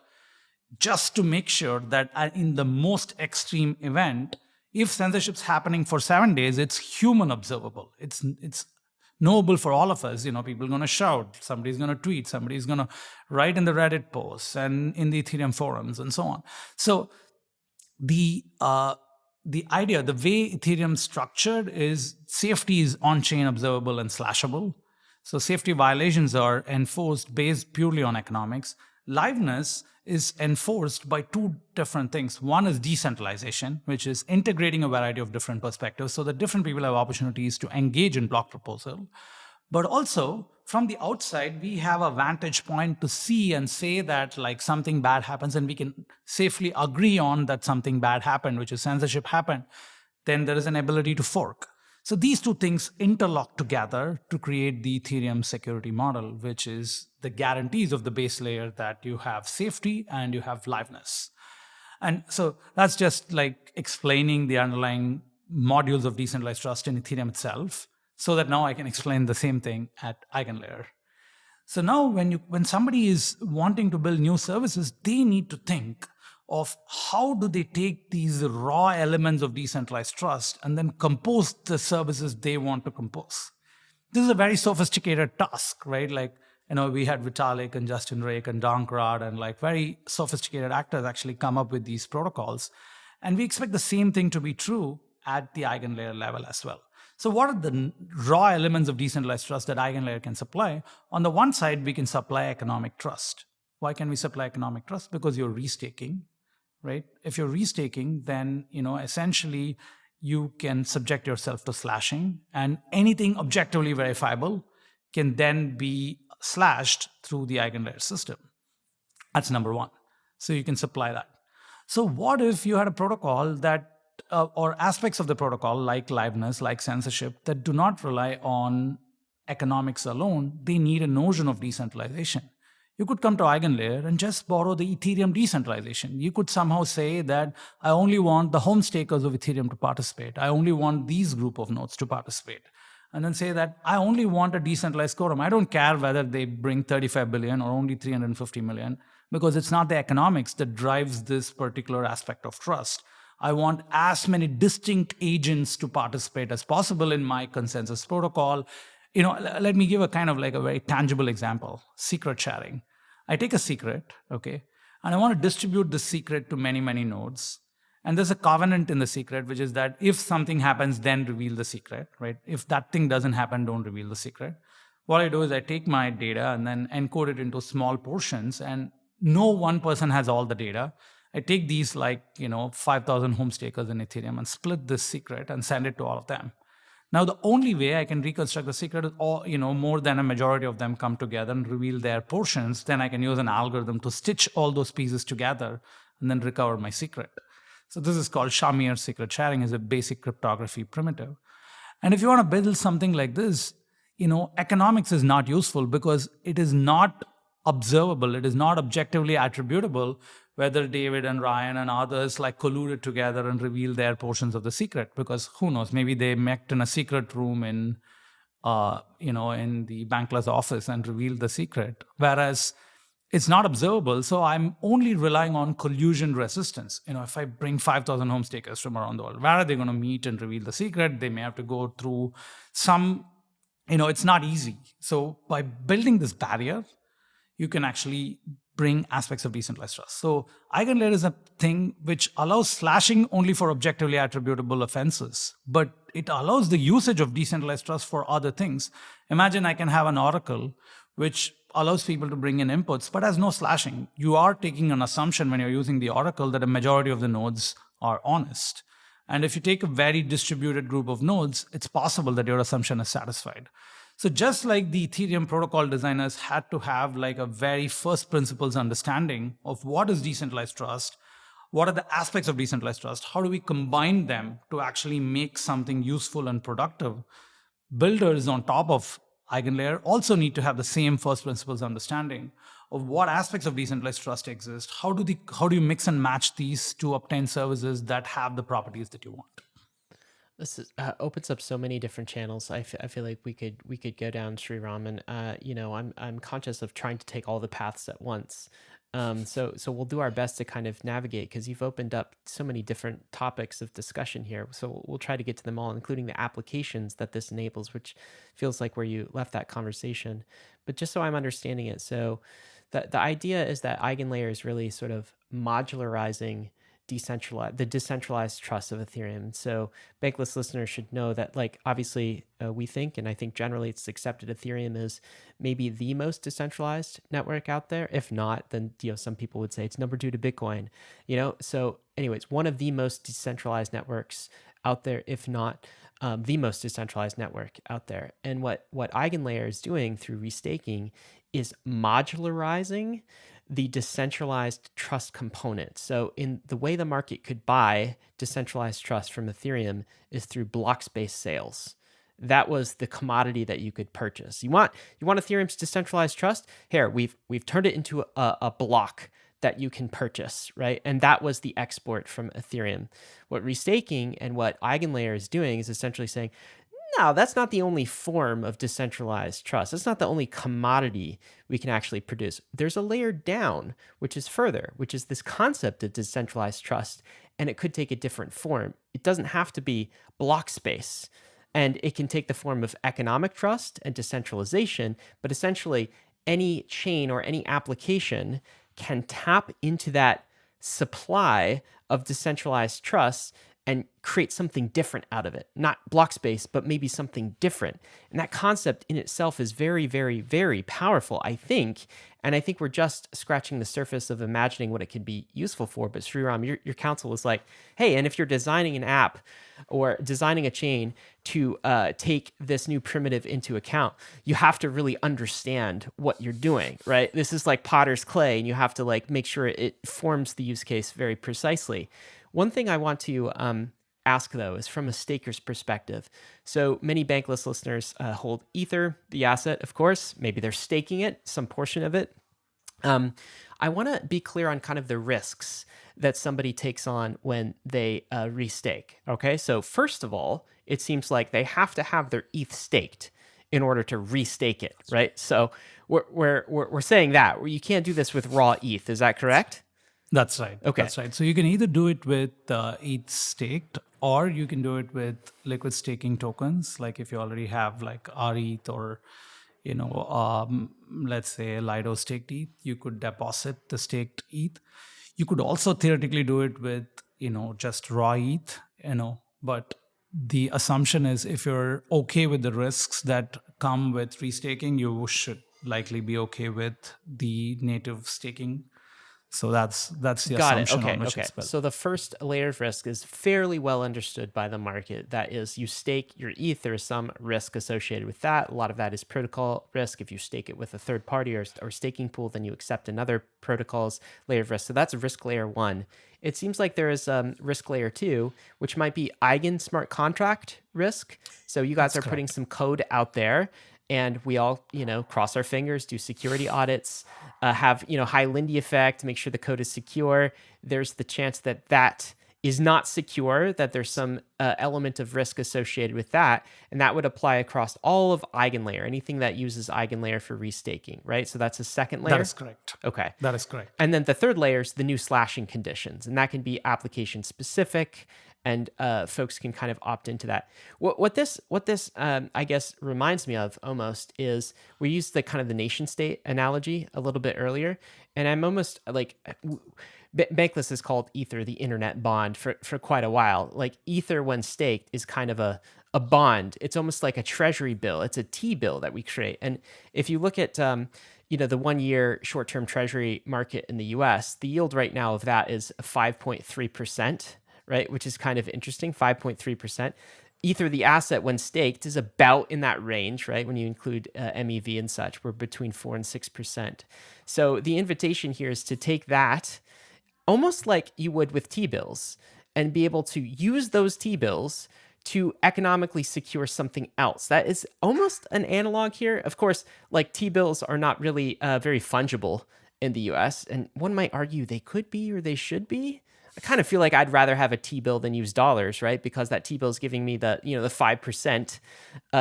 just to make sure that in the most extreme event, if censorship's happening for 7 days, it's human observable. It's knowable for all of us. People are going to shout, somebody's going to tweet, somebody's going to write in the Reddit posts and in the Ethereum forums and so on. So the idea, the way Ethereum structured is safety is on-chain observable and slashable. So safety violations are enforced based purely on economics. Liveness is enforced by two different things. One is decentralization, which is integrating a variety of different perspectives so that different people have opportunities to engage in block proposal. But also, from the outside, we have a vantage point to see and say that like something bad happens and we can safely agree on that something bad happened, which is censorship happened. Then there is an ability to fork. So these two things interlock together to create the Ethereum security model, which is the guarantees of the base layer that you have safety and you have liveness. And so that's just like explaining the underlying modules of decentralized trust in Ethereum itself, so that now I can explain the same thing at Eigenlayer. So now when somebody is wanting to build new services, they need to think of how do they take these raw elements of decentralized trust and then compose the services they want to compose. This is a very sophisticated task, right? Like, we had Vitalik and Justin Rake and Donkrad and like very sophisticated actors actually come up with these protocols. And we expect the same thing to be true at the Eigenlayer level as well. So what are the raw elements of decentralized trust that Eigenlayer can supply? On the one side, we can supply economic trust. Why can we supply economic trust? Because you're restaking. Right? If you're restaking, then essentially you can subject yourself to slashing, and anything objectively verifiable can then be slashed through the Eigenlayer system. That's number one. So you can supply that. So what if you had a protocol that, or aspects of the protocol like liveness, like censorship, that do not rely on economics alone? They need a notion of decentralization. You could come to Eigenlayer and just borrow the Ethereum decentralization. You could somehow say that I only want the home stakers of Ethereum to participate. I only want these group of nodes to participate. And then say that I only want a decentralized quorum. I don't care whether they bring 35 billion or only 350 million, because it's not the economics that drives this particular aspect of trust. I want as many distinct agents to participate as possible in my consensus protocol. Let me give a kind of like a very tangible example, secret sharing. I take a secret, okay, and I want to distribute the secret to many nodes. And there's a covenant in the secret, which is that if something happens, then reveal the secret, right? If that thing doesn't happen, don't reveal the secret. What I do is I take my data and then encode it into small portions, and no one person has all the data. I take these 5,000 home stakers in Ethereum and split this secret and send it to all of them. Now, the only way I can reconstruct the secret is more than a majority of them come together and reveal their portions. Then I can use an algorithm to stitch all those pieces together and then recover my secret. So this is called Shamir secret sharing, is a basic cryptography primitive. And if you want to build something like this, economics is not useful because it is not observable. It is not objectively attributable whether David and Ryan and others colluded together and revealed their portions of the secret, because who knows, maybe they met in a secret room in the Bankless office and revealed the secret. Whereas it's not observable, so I'm only relying on collusion resistance. If I bring 5,000 home stakers from around the world, where are they going to meet and reveal the secret? They may have to go through some, it's not easy. So by building this barrier, you can actually bring aspects of decentralized trust. So Eigenlayer is a thing which allows slashing only for objectively attributable offenses, but it allows the usage of decentralized trust for other things. Imagine I can have an oracle which allows people to bring in inputs, but has no slashing. You are taking an assumption when you're using the oracle that a majority of the nodes are honest. And if you take a very distributed group of nodes, it's possible that your assumption is satisfied. So just like the Ethereum protocol designers had to have like a very first principles understanding of what is decentralized trust, what are the aspects of decentralized trust, how do we combine them to actually make something useful and productive, builders on top of Eigenlayer also need to have the same first principles understanding of what aspects of decentralized trust exist, how do you mix and match these to obtain services that have the properties that you want. This is, opens up so many different channels. I feel like we could go down, Sreeram, and I'm conscious of trying to take all the paths at once. So we'll do our best to kind of navigate, because you've opened up so many different topics of discussion here. So we'll try to get to them all, including the applications that this enables, which feels like where you left that conversation. But just so I'm understanding it, so the idea is that Eigenlayer is really sort of modularizing the decentralized trust of Ethereum. So Bankless listeners should know that, like, obviously we think, and I think generally it's accepted, Ethereum is maybe the most decentralized network out there. If not, then some people would say it's number 2 to Bitcoin. So anyways, one of the most decentralized networks out there, if not the most decentralized network out there. And what Eigenlayer is doing through restaking is modularizing the decentralized trust component. So in the way the market could buy decentralized trust from Ethereum is through block-based sales. That was the commodity that you could purchase. You want Ethereum's decentralized trust? Here, we've turned it into a block that you can purchase, right? And that was the export from Ethereum. What restaking and what Eigenlayer is doing is essentially saying, no, that's not the only form of decentralized trust. That's not the only commodity we can actually produce. There's a layer down, which is further, which is this concept of decentralized trust, and it could take a different form. It doesn't have to be block space, and it can take the form of economic trust and decentralization, but essentially any chain or any application can tap into that supply of decentralized trust and create something different out of it. Not block space, but maybe something different. And that concept in itself is very, very, very powerful, I think. And I think we're just scratching the surface of imagining what it could be useful for. But Sreeram, your counsel was like, hey, and if you're designing an app or designing a chain to take this new primitive into account, you have to really understand what you're doing, right? This is like potter's clay, and you have to like make sure it forms the use case very precisely. One thing I want to ask, though, is from a staker's perspective. So many Bankless listeners hold Ether, the asset, of course. Maybe they're staking it, some portion of it. I want to be clear on kind of the risks that somebody takes on when they restake. Okay, so first of all, it seems like they have to have their ETH staked in order to restake it, right? So we're saying that you can't do this with raw ETH. Is that correct? That's right. Okay. That's right. So you can either do it with ETH staked, or you can do it with liquid staking tokens. Like if you already have like RETH or, let's say Lido staked ETH, you could deposit the staked ETH. You could also theoretically do it with, just raw ETH, but the assumption is if you're okay with the risks that come with restaking, you should likely be okay with the native staking. So that's the assumption on which it's built. So the first layer of risk is fairly well understood by the market. That is, you stake your ETH, there is some risk associated with that. A lot of that is protocol risk. If you stake it with a third party or staking pool, then you accept another protocol's layer of risk. So that's risk layer 1. It seems like there is risk layer 2, which might be Eigen smart contract risk. So you guys are putting some code out there, and we all, cross our fingers, do security audits, have, high Lindy effect, make sure the code is secure. There's the chance that that is not secure, that there's some element of risk associated with that. And that would apply across all of Eigenlayer, anything that uses Eigenlayer for restaking, right? So that's a second layer? That is correct. Okay. That is correct. And then the third layer is the new slashing conditions. And that can be application specific. and folks can kind of opt into that. What this I guess reminds me of almost is we used the kind of the nation state analogy a little bit earlier, and I'm almost like Bankless has called Ether the internet bond for quite a while. Like Ether, when staked, is kind of a bond. It's almost like a treasury bill. It's a T-bill that we create. And if you look at the 1-year short-term treasury market in the US, the yield right now of that is 5.3%, right? Which is kind of interesting, 5.3%. Ether, the asset, when staked, is about in that range, right? When you include MEV and such, we're between 4 and 6%. So the invitation here is to take that almost like you would with T-bills and be able to use those T-bills to economically secure something else. That is almost an analog here. Of course, like T-bills are not really very fungible in the US, and one might argue they could be or they should be. I kind of feel like I'd rather have a T-bill than use dollars, right? Because that T-bill is giving me the 5%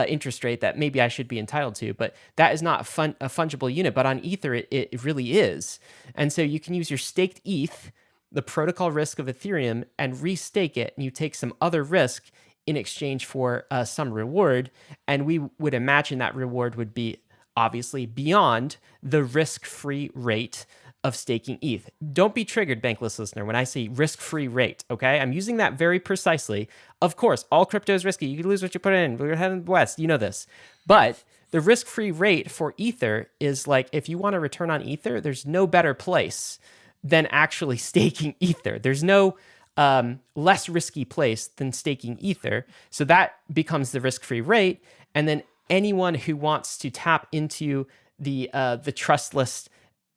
interest rate that maybe I should be entitled to, but that is not a fungible unit. But on Ether, it really is. And so you can use your staked ETH, the protocol risk of Ethereum, and restake it, and you take some other risk in exchange for some reward. And we would imagine that reward would be obviously beyond the risk-free rate of staking ETH. Don't be triggered, Bankless listener, when I say risk-free rate, okay? I'm using that very precisely. Of course, all crypto is risky. You can lose what you put in. We're heading west. You know this. But the risk-free rate for Ether is like, if you want a return on Ether, there's no better place than actually staking Ether. There's no less risky place than staking Ether. So that becomes the risk-free rate. And then anyone who wants to tap into the trustless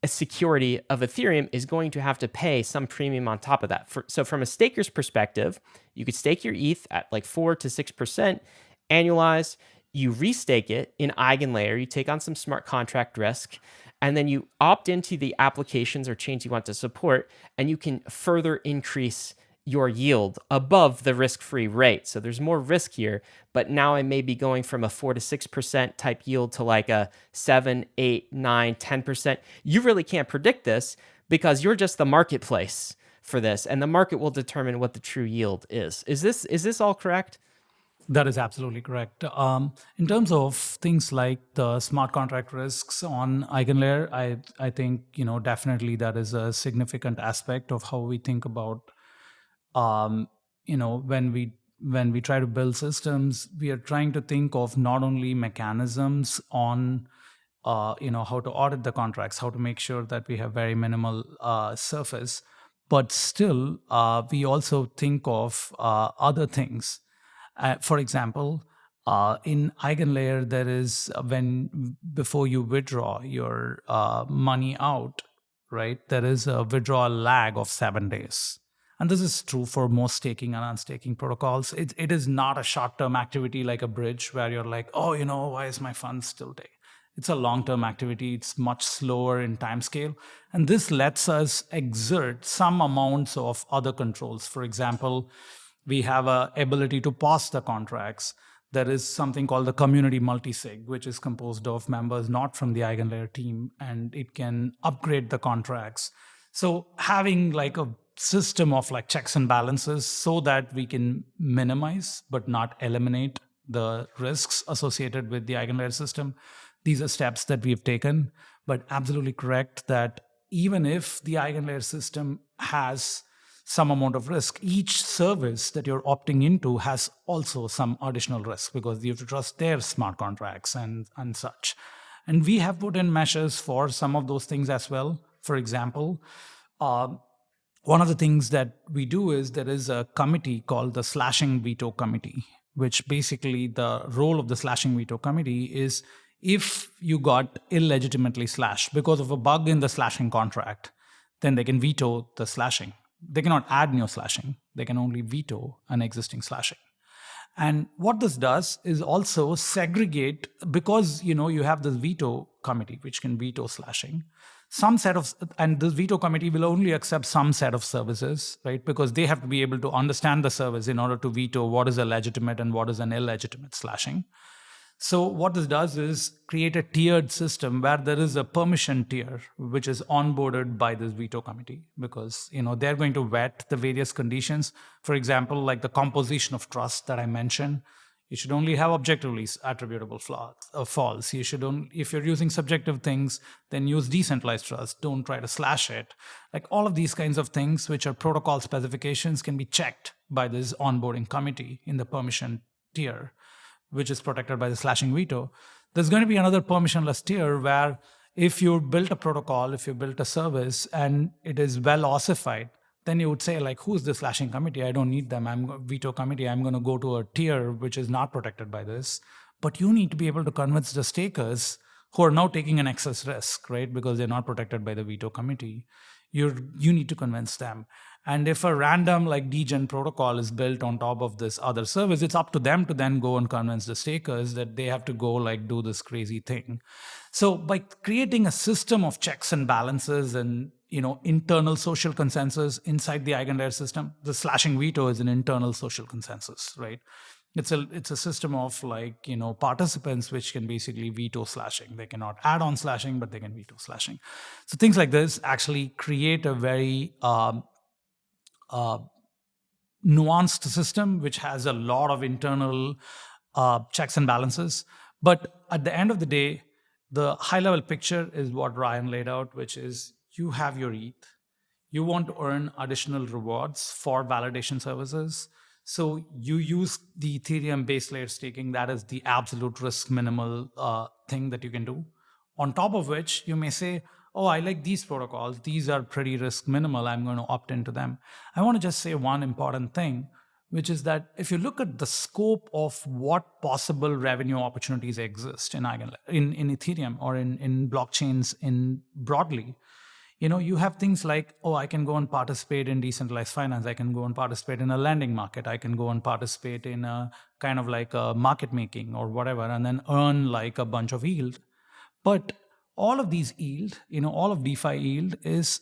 security of Ethereum is going to have to pay some premium on top of that. So from a staker's perspective, you could stake your ETH at like 4 to 6% annualized. You restake it in Eigenlayer. You take on some smart contract risk, and then you opt into the applications or chains you want to support, and you can further increase your yield above the risk-free rate. So there's more risk here, but now I may be going from a 4 to 6% type yield to like a 7, 8, 9, 10%. You really can't predict this because you're just the marketplace for this, and the market will determine what the true yield is. Is this all correct? That is absolutely correct. In terms of things like the smart contract risks on Eigenlayer, I think definitely that is a significant aspect of how we think about when we try to build systems. We are trying to think of not only mechanisms on how to audit the contracts, how to make sure that we have very minimal surface, but still we also think of other things. For example, in Eigenlayer, there is before you withdraw your money out, right? There is a withdrawal lag of 7 days. And this is true for most staking and unstaking protocols. It is not a short-term activity like a bridge where you're like, why is my fund still there? It's a long-term activity. It's much slower in time scale. And this lets us exert some amounts of other controls. For example, we have an ability to pause the contracts. There is something called the community multisig, which is composed of members not from the Eigenlayer team, and it can upgrade the contracts. So having like a system of like checks and balances so that we can minimize but not eliminate the risks associated with the Eigenlayer system. These are steps that we've taken, but absolutely correct that even if the Eigenlayer system has some amount of risk, each service that you're opting into has also some additional risk because you have to trust their smart contracts and such. And we have put in measures for some of those things as well. For example, one of the things that we do is there is a committee called the slashing veto committee, which basically the role of the slashing veto committee is if you got illegitimately slashed because of a bug in the slashing contract, then they can veto the slashing. They cannot add new slashing. They can only veto an existing slashing. And what this does is also segregate, because you have this veto committee which can veto slashing. And this veto committee will only accept some set of services, right? Because they have to be able to understand the service in order to veto what is a legitimate and what is an illegitimate slashing. So what this does is create a tiered system where there is a permission tier, which is onboarded by this veto committee, because they're going to vet the various conditions. For example, like the composition of trust that I mentioned, you should only have objectively attributable false. You should only, if you're using subjective things, then use decentralized trust. Don't try to slash it. Like all of these kinds of things, which are protocol specifications, can be checked by this onboarding committee in the permission tier, which is protected by the slashing veto. There's going to be another permissionless tier where if you built a protocol, if you built a service and it is well ossified, then you would say, like, who's the slashing committee? I don't need them. I'm a veto committee. I'm going to go to a tier which is not protected by this. But you need to be able to convince the stakers who are now taking an excess risk, right? Because they're not protected by the veto committee. You need to convince them. And if a random like degen protocol is built on top of this other service, it's up to them to then go and convince the stakers that they have to go like do this crazy thing. So by creating a system of checks and balances and internal social consensus inside the Eigenlayer system, the slashing veto is an internal social consensus, right? It's a system of like participants which can basically veto slashing. They cannot add on slashing, but they can veto slashing. So things like this actually create a very nuanced system which has a lot of internal checks and balances. But at the end of the day, the high-level picture is what Ryan laid out, which is you have your ETH. You want to earn additional rewards for validation services. So you use the Ethereum base layer staking. That is the absolute risk minimal thing that you can do. On top of which, you may say, oh, I like these protocols. These are pretty risk minimal. I'm going to opt into them. I want to just say one important thing, which is that if you look at the scope of what possible revenue opportunities exist in Ethereum or in blockchains broadly, you have things like, oh, I can go and participate in decentralized finance. I can go and participate in a lending market. I can go and participate in a kind of like a market making or whatever, and then earn like a bunch of yield. But all of these yield, all of DeFi yield is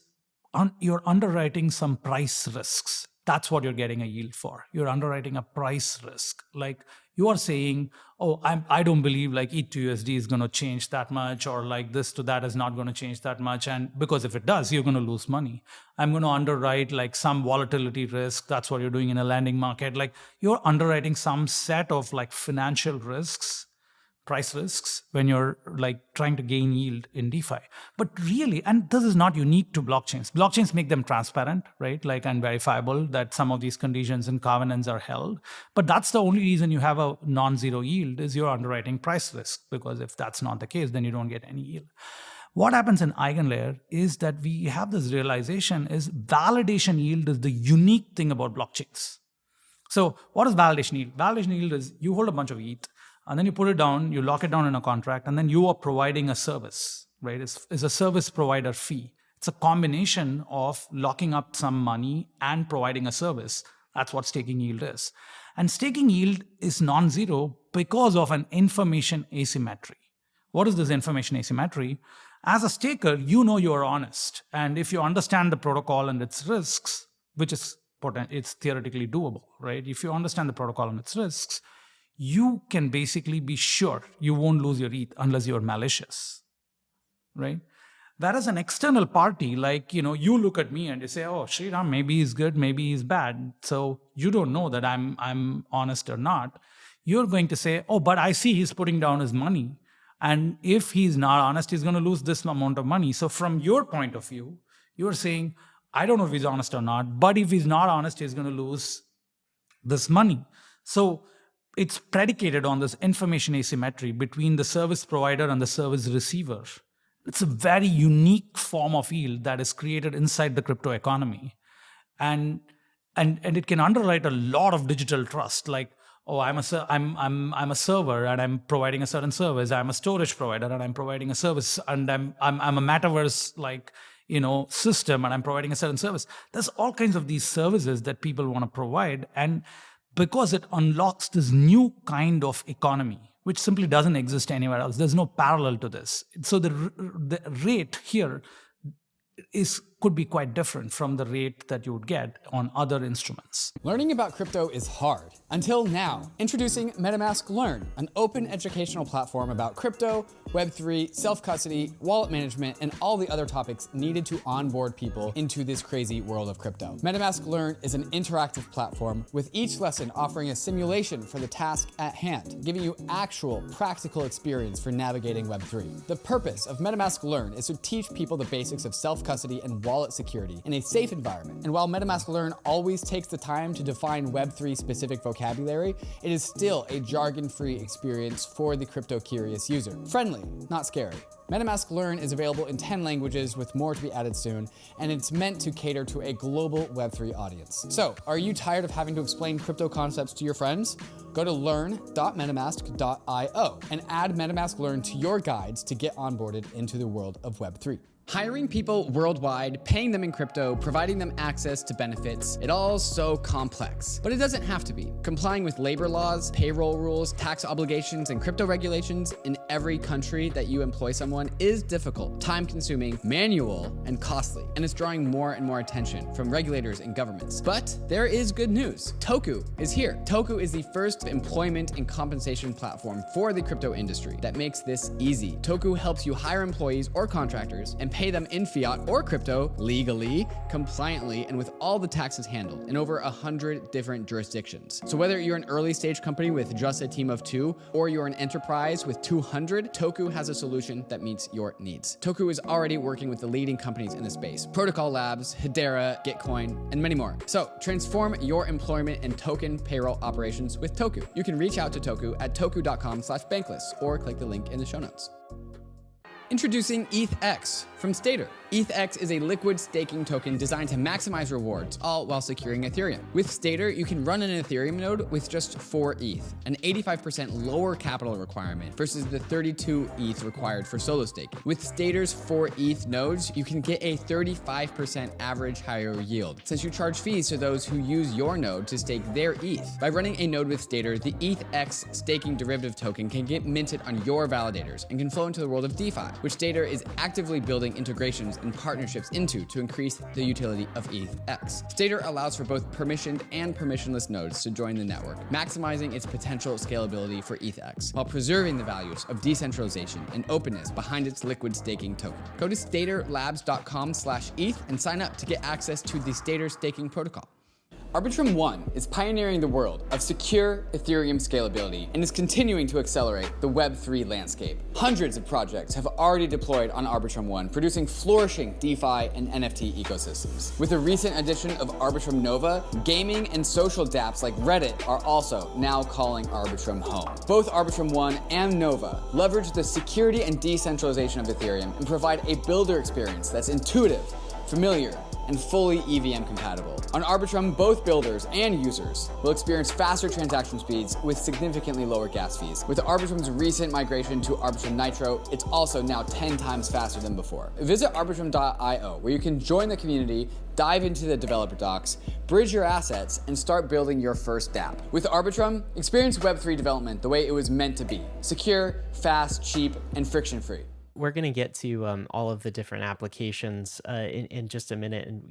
you're underwriting some price risks. That's what you're getting a yield for. You're underwriting a price risk. Like you are saying, oh, I don't believe like ETH to USD is going to change that much, or like this to that is not going to change that much. And because if it does, you're going to lose money. I'm going to underwrite like some volatility risk. That's what you're doing in a lending market. Like you're underwriting some set of like financial risks, price risks, when you're like trying to gain yield in DeFi. But really, and this is not unique to blockchains. Blockchains make them transparent, right? Like and verifiable that some of these conditions and covenants are held. But that's the only reason you have a non-zero yield is you're underwriting price risk, because if that's not the case, then you don't get any yield. What happens in Eigenlayer is that we have this realization is validation yield is the unique thing about blockchains. So what is validation yield? Validation yield is you hold a bunch of ETH, and then you put it down, you lock it down in a contract, and then you are providing a service, right? It's a service provider fee. It's a combination of locking up some money and providing a service. That's what staking yield is. And staking yield is non-zero because of an information asymmetry. What is this information asymmetry? As a staker, you are honest. And if you understand the protocol and its risks, which is it's theoretically doable, right? If you understand the protocol and its risks, you can basically be sure you won't lose your ETH unless you're malicious, right? Whereas an external party, like, you look at me and you say, oh, Sreeram, maybe he's good, maybe he's bad. So you don't know that I'm honest or not. You're going to say, oh, but I see he's putting down his money. And if he's not honest, he's going to lose this amount of money. So from your point of view, you're saying, I don't know if he's honest or not, but if he's not honest, he's going to lose this money. So it's predicated on this information asymmetry between the service provider and the service receiver. It's a very unique form of yield that is created inside the crypto economy. And it can underwrite a lot of digital trust, like, oh, I'm a server and I'm providing a certain service. I'm a storage provider and I'm providing a service, and I'm a metaverse system and I'm providing a certain service. There's all kinds of these services that people want to provide, and because it unlocks this new kind of economy, which simply doesn't exist anywhere else. There's no parallel to this. So the rate here is could be quite different from the rate that you would get on other instruments. Learning about crypto is hard. Until now. Introducing MetaMask Learn, an open educational platform about crypto, Web3, self-custody, wallet management, and all the other topics needed to onboard people into this crazy world of crypto. MetaMask Learn is an interactive platform with each lesson offering a simulation for the task at hand, giving you actual practical experience for navigating Web3. The purpose of MetaMask Learn is to teach people the basics of self-custody and wallet security in a safe environment. And while MetaMask Learn always takes the time to define Web3 specific vocabulary, it is still a jargon-free experience for the crypto-curious user. Friendly, not scary. MetaMask Learn is available in 10 languages with more to be added soon, and it's meant to cater to a global Web3 audience. So, are you tired of having to explain crypto concepts to your friends? Go to learn.metamask.io and add MetaMask Learn to your guides to get onboarded into the world of Web3. Hiring people worldwide, paying them in crypto, providing them access to benefits, it all's so complex. But it doesn't have to be. Complying with labor laws, payroll rules, tax obligations, and crypto regulations in every country that you employ someone is difficult, time-consuming, manual, and costly. And it's drawing more and more attention from regulators and governments. But there is good news. TOKU is here. TOKU is the first employment and compensation platform for the crypto industry that makes this easy. TOKU helps you hire employees or contractors and pay them in fiat or crypto legally, compliantly, and with all the taxes handled in over 100 different jurisdictions. So whether you're an early stage company with just a team of 2 or you're an enterprise with 200, TOKU has a solution that meets your needs. TOKU is already working with the leading companies in the space: Protocol Labs, Hedera, Gitcoin, and many more. So transform your employment and token payroll operations with TOKU. You can reach out to TOKU at toku.com/bankless or click the link in the show notes. Introducing ETHX from STADER. ETHX is a liquid staking token designed to maximize rewards, all while securing Ethereum. With STADER, you can run an Ethereum node with just 4 ETH, an 85% lower capital requirement versus the 32 ETH required for solo staking. With STADER's 4 ETH nodes, you can get a 35% average higher yield, since you charge fees to those who use your node to stake their ETH. By running a node with STADER, the ETHX staking derivative token can get minted on your validators and can flow into the world of DeFi, which STADER is actively building integrations and partnerships into to increase the utility of ETHX. STADER allows for both permissioned and permissionless nodes to join the network, maximizing its potential scalability for ETHX, while preserving the values of decentralization and openness behind its liquid staking token. Go to staderlabs.com/ETH and sign up to get access to the STADER staking protocol. Arbitrum 1 is pioneering the world of secure Ethereum scalability and is continuing to accelerate the Web3 landscape. Hundreds of projects have already deployed on Arbitrum 1, producing flourishing DeFi and NFT ecosystems. With the recent addition of Arbitrum Nova, gaming and social dApps like Reddit are also now calling Arbitrum home. Both Arbitrum 1 and Nova leverage the security and decentralization of Ethereum and provide a builder experience that's intuitive, familiar, and fully EVM compatible. On Arbitrum, both builders and users will experience faster transaction speeds with significantly lower gas fees. With Arbitrum's recent migration to Arbitrum Nitro, it's also now 10 times faster than before. Visit arbitrum.io, where you can join the community, dive into the developer docs, bridge your assets, and start building your first dApp. With Arbitrum, experience Web3 development the way it was meant to be: secure, fast, cheap, and friction-free. We're going to get to all of the different applications in just a minute, and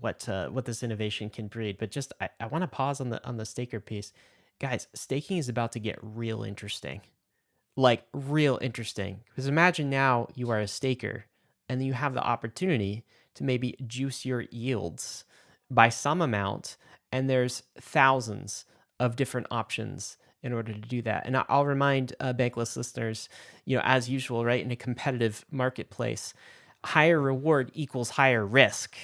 what this innovation can breed. But just I want to pause on the staker piece, guys. Staking is about to get real interesting, like real interesting. Because imagine now you are a staker, and you have the opportunity to maybe juice your yields by some amount, and there's thousands of different options in order to do that. And I'll remind Bankless listeners, as usual, right, in a competitive marketplace, higher reward equals higher risk,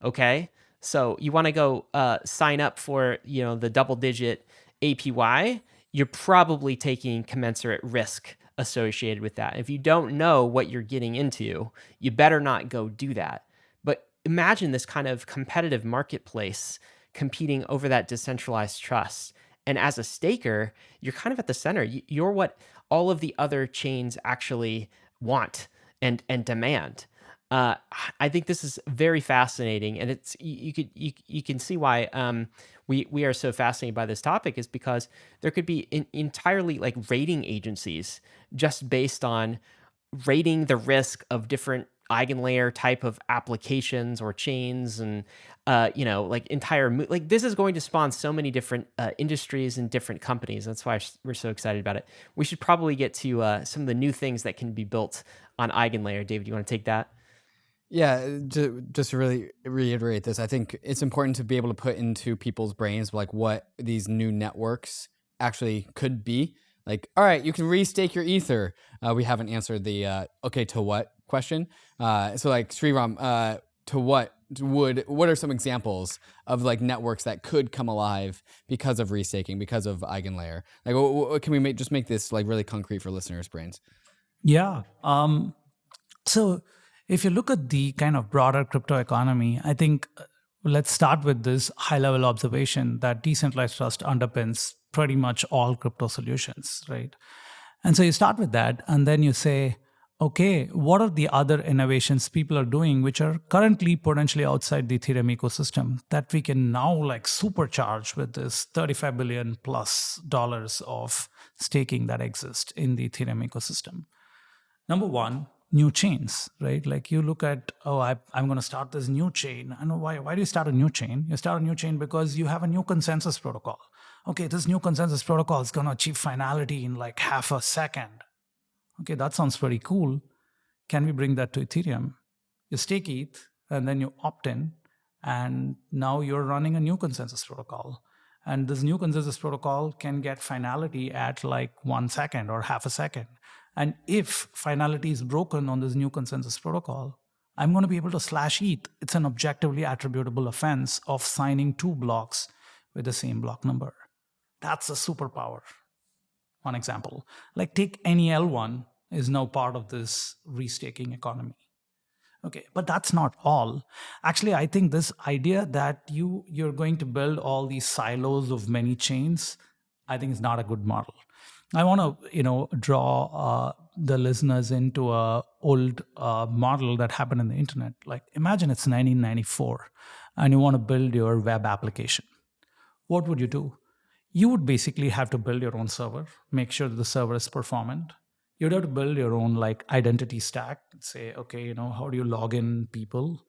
okay? So you want to go sign up for, the double-digit APY, you're probably taking commensurate risk associated with that. If you don't know what you're getting into, you better not go do that. But imagine this kind of competitive marketplace competing over that decentralized trust. And as a staker, you're kind of at the center. You're what all of the other chains actually want and demand. I think this is very fascinating, and it's you can see why we are so fascinated by this topic, is because there could be entirely like rating agencies just based on rating the risk of different Eigenlayer type of applications or chains, and like entire like this is going to spawn so many different industries and different companies. That's why we're so excited about it. We should probably get to some of the new things that can be built on Eigenlayer. David, do you want to take that? Yeah, just to really reiterate this, I think it's important to be able to put into people's brains like what these new networks actually could be. Like, all right, you can restake your Ether. We haven't answered the okay to what question. So like Sreeram, to what are some examples of like networks that could come alive because of restaking, because of Eigenlayer? Like, what can we just make this like really concrete for listeners' brains? Yeah. So if you look at the kind of broader crypto economy, I think let's start with this high-level observation that decentralized trust underpins pretty much all crypto solutions, right? And so you start with that, and then you say, okay, what are the other innovations people are doing which are currently potentially outside the Ethereum ecosystem that we can now like supercharge with this $35 billion plus of staking that exists in the Ethereum ecosystem? Number one, new chains, right? Like you look at, I'm going to start this new chain. I know why do you start a new chain? You start a new chain because you have a new consensus protocol. Okay, this new consensus protocol is going to achieve finality in like half a second. Okay, that sounds pretty cool. Can we bring that to Ethereum? You stake ETH and then you opt in, and now you're running a new consensus protocol. And this new consensus protocol can get finality at like 1 second or half a second. And if finality is broken on this new consensus protocol, I'm going to be able to slash ETH. It's an objectively attributable offense of signing 2 blocks with the same block number. That's a superpower. One example. Like take any L1 is now part of this restaking economy. Okay, but that's not all. Actually, I think this idea that you're going to build all these silos of many chains, I think is not a good model. I want to, draw the listeners into a old model that happened in the internet. Like imagine it's 1994 and you want to build your web application. What would you do? You would basically have to build your own server, make sure that the server is performant. You'd have to build your own like identity stack. Say, okay, how do you log in people?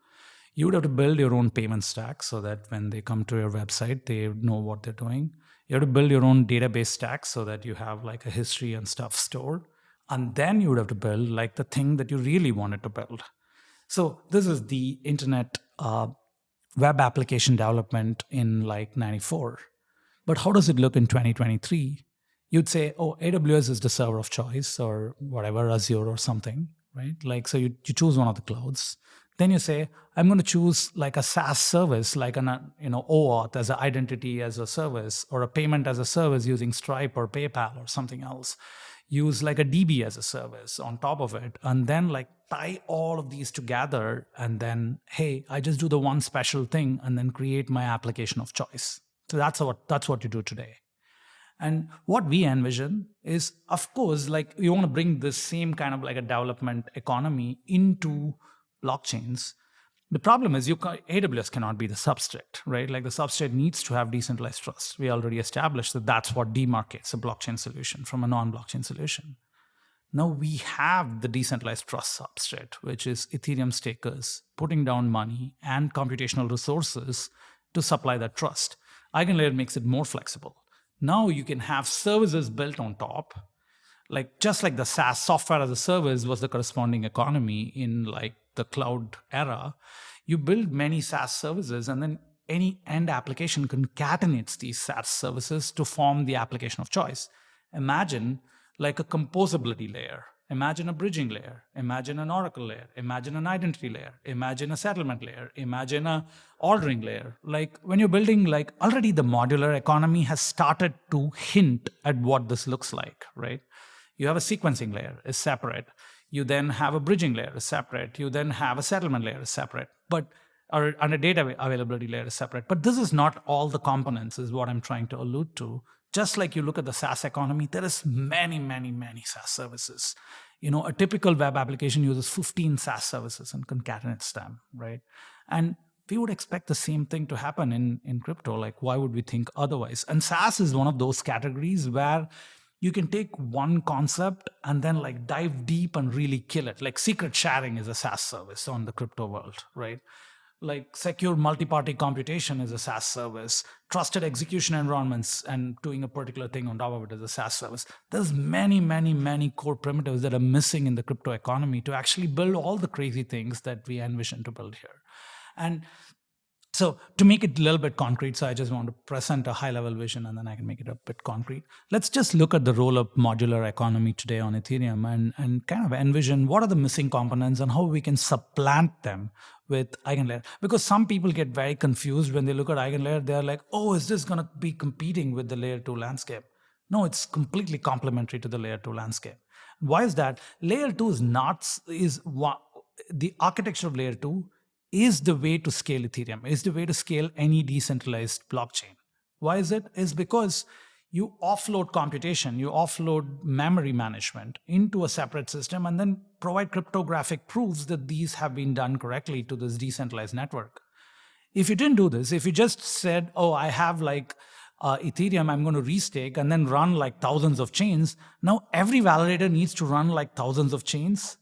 You would have to build your own payment stack so that when they come to your website, they know what they're doing. You have to build your own database stack so that you have like a history and stuff stored. And then you would have to build like the thing that you really wanted to build. So this is the internet web application development in like 94. But how does it look in 2023? You'd say, oh, AWS is the server of choice or whatever, Azure or something, right? Like, so you choose one of the clouds. Then you say, I'm going to choose like a SaaS service, like an OAuth as an identity as a service, or a payment as a service using Stripe or PayPal or something else. Use like a DB as a service on top of it, and then like tie all of these together, and then, hey, I just do the one special thing and then create my application of choice. So that's what you do today. And what we envision is, of course, like you want to bring this same kind of like a development economy into blockchains. The problem is AWS cannot be the substrate, right? Like the substrate needs to have decentralized trust. We already established that that's what demarcates a blockchain solution from a non-blockchain solution. Now we have the decentralized trust substrate, which is Ethereum stakers putting down money and computational resources to supply that trust. Eigenlayer makes it more flexible. Now you can have services built on top, like just like the SaaS software as a service was the corresponding economy in like the cloud era. You build many SaaS services, and then any end application concatenates these SaaS services to form the application of choice. Imagine like a composability layer. Imagine a bridging layer. Imagine an oracle layer. Imagine an identity layer. Imagine a settlement layer. Imagine a ordering layer. Like when you're building, like already the modular economy has started to hint at what this looks like, right? You have a sequencing layer is separate. You then have a bridging layer is separate. You then have a settlement layer is separate. And a data availability layer is separate. But this is not all the components, is what I'm trying to allude to. Just like you look at the SaaS economy, there is many, many, many SaaS services. A typical web application uses 15 SaaS services and concatenates them, right? And we would expect the same thing to happen in crypto. Like, why would we think otherwise? And SaaS is one of those categories where you can take one concept and then like dive deep and really kill it. Like secret sharing is a SaaS service on the crypto world, right? Like secure multi-party computation is a SaaS service. Trusted execution environments and doing a particular thing on top of it is a SaaS service. There's many, many, many core primitives that are missing in the crypto economy to actually build all the crazy things that we envision to build here. And so to make it a little bit concrete, so I just want to present a high-level vision and then I can make it a bit concrete. Let's just look at the role of modular economy today on Ethereum and kind of envision what are the missing components and how we can supplant them with Eigenlayer. Because some people get very confused when they look at Eigenlayer. They're like, oh, is this going to be competing with the layer 2 landscape? No, it's completely complementary to the layer 2 landscape. Why is that? Layer 2 the architecture of layer 2 is the way to scale Ethereum, is the way to scale any decentralized blockchain. Why is it? Is because you offload computation, you offload memory management into a separate system and then provide cryptographic proofs that these have been done correctly to this decentralized network. If you didn't do this, if you just said, oh, I have like Ethereum, I'm going to restake and then run like thousands of chains. Now every validator needs to run like thousands of chains.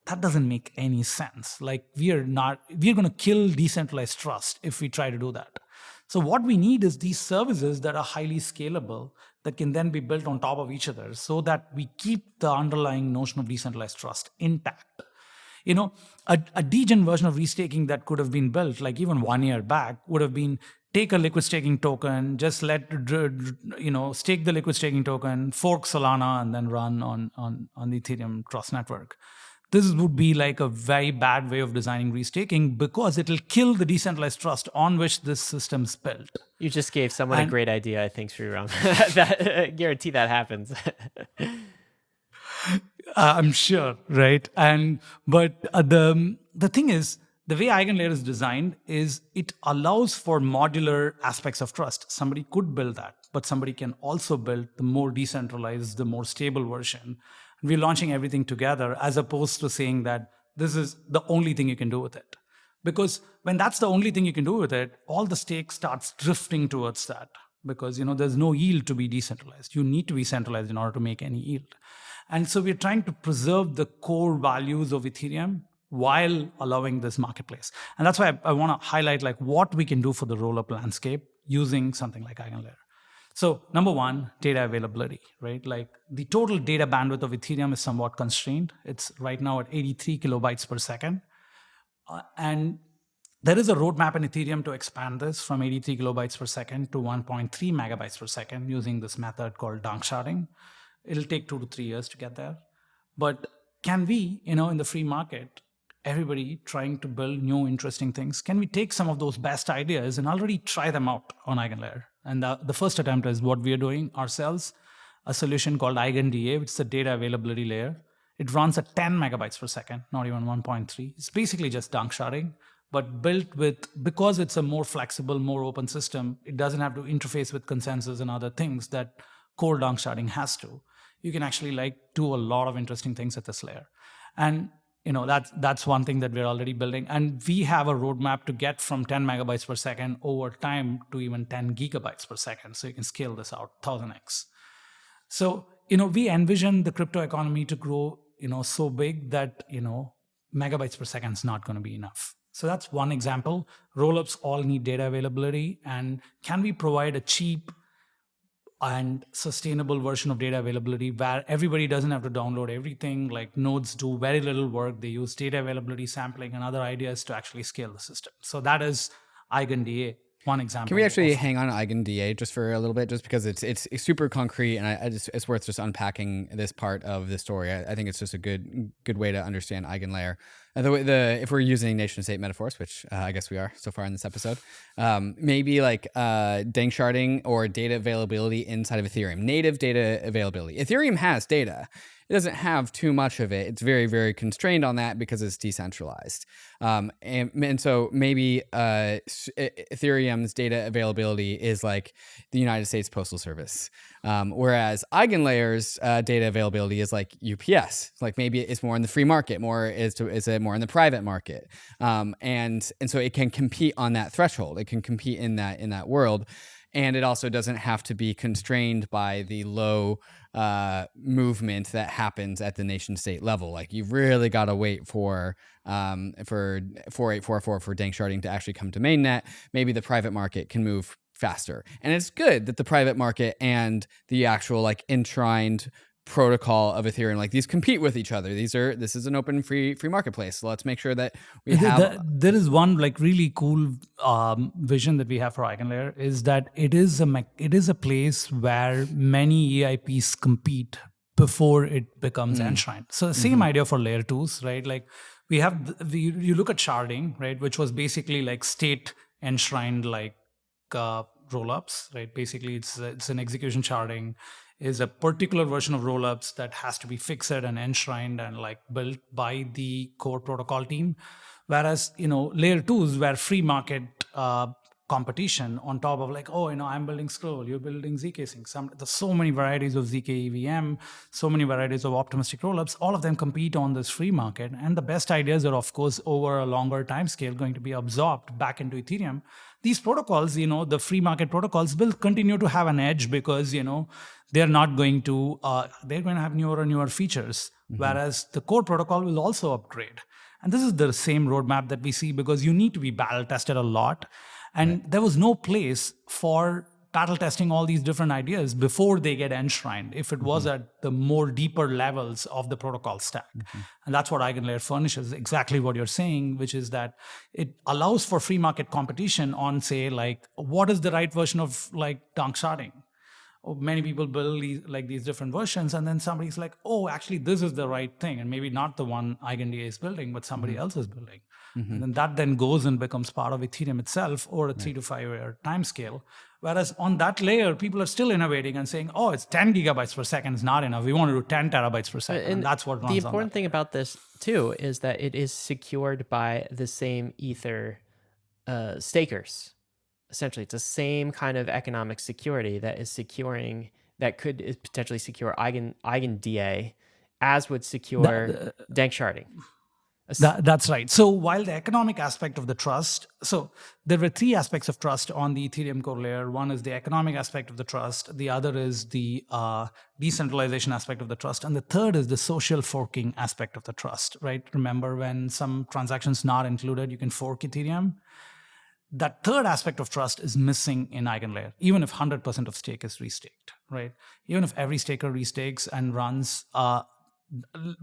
That doesn't make any sense. Like we're going to kill decentralized trust if we try to do that. So what we need is these services that are highly scalable that can then be built on top of each other so that we keep the underlying notion of decentralized trust intact. You know, a degen version of restaking that could have been built like even 1 year back would have been take a liquid staking token, just stake the liquid staking token, fork Solana, and then run on the Ethereum Trust Network. This would be like a very bad way of designing restaking because it'll kill the decentralized trust on which this system's built. You just gave someone a great idea, I think, Sreeram. That guarantee that happens. I'm sure, right? But the thing is, the way Eigenlayer is designed is it allows for modular aspects of trust. Somebody could build that, but somebody can also build the more decentralized, the more stable version. We're launching everything together as opposed to saying that this is the only thing you can do with it. Because when that's the only thing you can do with it, all the stake starts drifting towards that. Because there's no yield to be decentralized. You need to be centralized in order to make any yield. And so we're trying to preserve the core values of Ethereum while allowing this marketplace. And that's why I want to highlight like what we can do for the roll-up landscape using something like Eigenlayer. So number one, data availability, right? Like the total data bandwidth of Ethereum is somewhat constrained. It's right now at 83 kilobytes per second. And there is a roadmap in Ethereum to expand this from 83 kilobytes per second to 1.3 megabytes per second using this method called danksharding. It'll take 2 to 3 years to get there. But can we, in the free market, everybody trying to build new interesting things, can we take some of those best ideas and already try them out on Eigenlayer? And the first attempt is what we are doing ourselves, a solution called Eigen DA, which is a data availability layer. It runs at 10 megabytes per second, not even 1.3. It's basically just danksharding, but built with, because it's a more flexible, more open system, it doesn't have to interface with consensus and other things that core danksharding has to. You can actually do a lot of interesting things at this layer. And that's one thing that we're already building. And we have a roadmap to get from 10 megabytes per second over time to even 10 gigabytes per second. So you can scale this out 1000x. So, we envision the crypto economy to grow, so big that, megabytes per second is not going to be enough. So that's one example. Rollups all need data availability. And can we provide a cheap and sustainable version of data availability where everybody doesn't have to download everything, like nodes do very little work. They use data availability sampling and other ideas to actually scale the system. So that is Eigen DA, one example. Can we actually hang on Eigen DA just for a little bit, just because it's super concrete and it's worth just unpacking this part of the story. I think it's just a good way to understand Eigenlayer. If we're using nation state metaphors, which I guess we are so far in this episode, maybe like danksharding or data availability inside of Ethereum, native data availability. Ethereum has data. It doesn't have too much of it. It's very, very constrained on that because it's decentralized. And so maybe Ethereum's data availability is like the United States Postal Service. Whereas Eigenlayer's data availability is like UPS. Like maybe it's more in the free market, is it more in the private market. And so it can compete on that threshold. It can compete in that world. And it also doesn't have to be constrained by the low movement that happens at the nation state level. Like you've really got to wait for 4844 for danksharding to actually come to mainnet. Maybe the private market can move faster. And it's good that the private market and the actual like enshrined protocol of Ethereum, like these compete with each other. This is an open free marketplace. So let's make sure that we have. There is one like really cool vision that we have for Eigenlayer is that it is a place where many EIPs compete before it becomes enshrined. So the same idea for layer 2s, right? Like you look at sharding, right, which was basically like state enshrined like rollups, right? Basically, it's an execution sharding is a particular version of rollups that has to be fixed and enshrined and like built by the core protocol team. Whereas, layer 2s were free market competition on top of like, I'm building Scroll, you're building ZK Sync. There's so many varieties of ZK EVM, so many varieties of optimistic rollups. All of them compete on this free market. And the best ideas are, of course, over a longer time scale going to be absorbed back into Ethereum. These protocols, the free market protocols will continue to have an edge because, they're not going to, they're going to have newer and newer features, whereas the core protocol will also upgrade. And this is the same roadmap that we see because you need to be battle tested a lot. And there was no place for battle testing all these different ideas before they get enshrined, if it was at the more deeper levels of the protocol stack. And that's what Eigenlayer furnishes, exactly what you're saying, which is that it allows for free market competition on, say, like, what is the right version of like dunk sharding? Many people build these different versions, and then somebody's like, actually, this is the right thing. And maybe not the one EigenDA is building, but somebody else is building. And then that then goes and becomes part of Ethereum itself over a 3 to 5 year time scale. Whereas on that layer, people are still innovating and saying, it's 10 gigabytes per second is not enough. We want to do 10 terabytes per second. And that's what runs the important thing about this, too, is that it is secured by the same Ether stakers. Essentially, it's the same kind of economic security that could potentially secure EigenDA as would secure danksharding. That's right. So while the economic aspect of the trust, so there were 3 aspects of trust on the Ethereum core layer. One is the economic aspect of the trust. The other is the decentralization aspect of the trust. And the third is the social forking aspect of the trust, right? Remember when some transactions not included, you can fork Ethereum. That third aspect of trust is missing in Eigenlayer, even if 100% of stake is restaked, right? Even if every staker restakes and runs,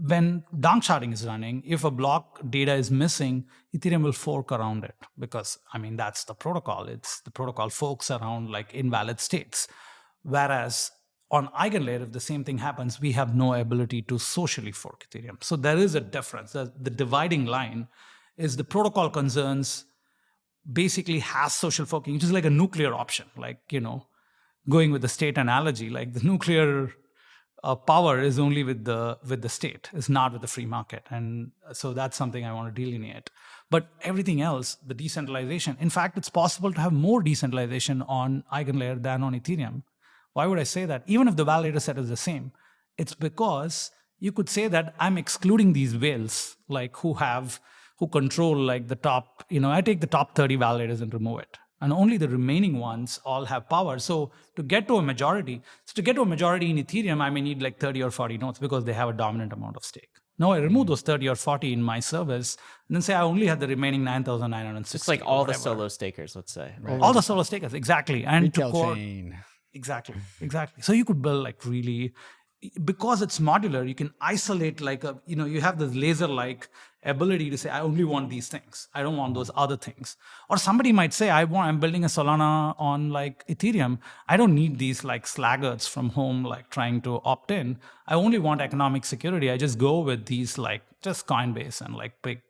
when dunk sharding is running, if a block data is missing, Ethereum will fork around it because, that's the protocol. It's the protocol forks around like invalid states. Whereas on Eigenlayer, if the same thing happens, we have no ability to socially fork Ethereum. So there is a difference. The dividing line is the protocol concerns basically has social forking, which is like a nuclear option, like, going with the state analogy, like the nuclear power is only with the state, it's not with the free market. And so that's something I want to delineate. But everything else, the decentralization, in fact, it's possible to have more decentralization on Eigenlayer than on Ethereum. Why would I say that? Even if the validator set is the same, it's because you could say that I'm excluding these whales, like who control like the top, I take the top 30 validators and remove it. And only the remaining ones all have power. So to get to a majority in Ethereum, I may need like 30 or 40 nodes because they have a dominant amount of stake. Now I remove those 30 or 40 in my service and then say I only have the remaining 9,960. It's like all the solo stakers, let's say. Right. All the solo stakers, exactly. And retail chain. Exactly. So you could build like really, because it's modular, you can isolate like you have this laser-like ability to say, I only want these things. I don't want those other things. Or somebody might say, I'm building a Solana on like Ethereum. I don't need these like slaggards from home, like trying to opt in. I only want economic security. I just go with these like just Coinbase and like big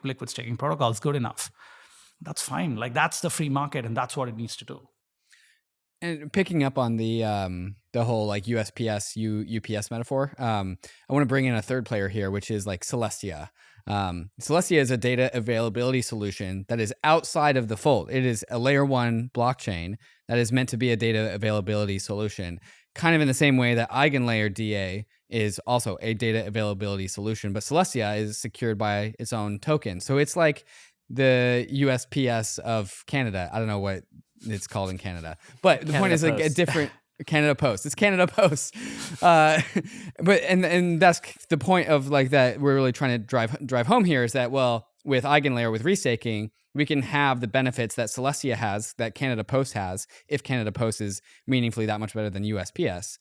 liquid staking protocols, good enough. That's fine. Like that's the free market and that's what it needs to do. And picking up on the whole like USPS, UPS metaphor, I want to bring in a third player here, which is like Celestia. Celestia is a data availability solution that is outside of the fold. It is a layer 1 blockchain that is meant to be a data availability solution. kind of in the same way that Eigenlayer DA is also a data availability solution, but Celestia is secured by its own token. So it's like the USPS of Canada. I don't know what it's called in Canada, but the point is like a different Canada Post. It's Canada Post. But that's the point of like that we're really trying to drive home here is that, well, with Eigenlayer, with restaking, we can have the benefits that Celestia has, that Canada Post has, if Canada Post is meaningfully that much better than USPS.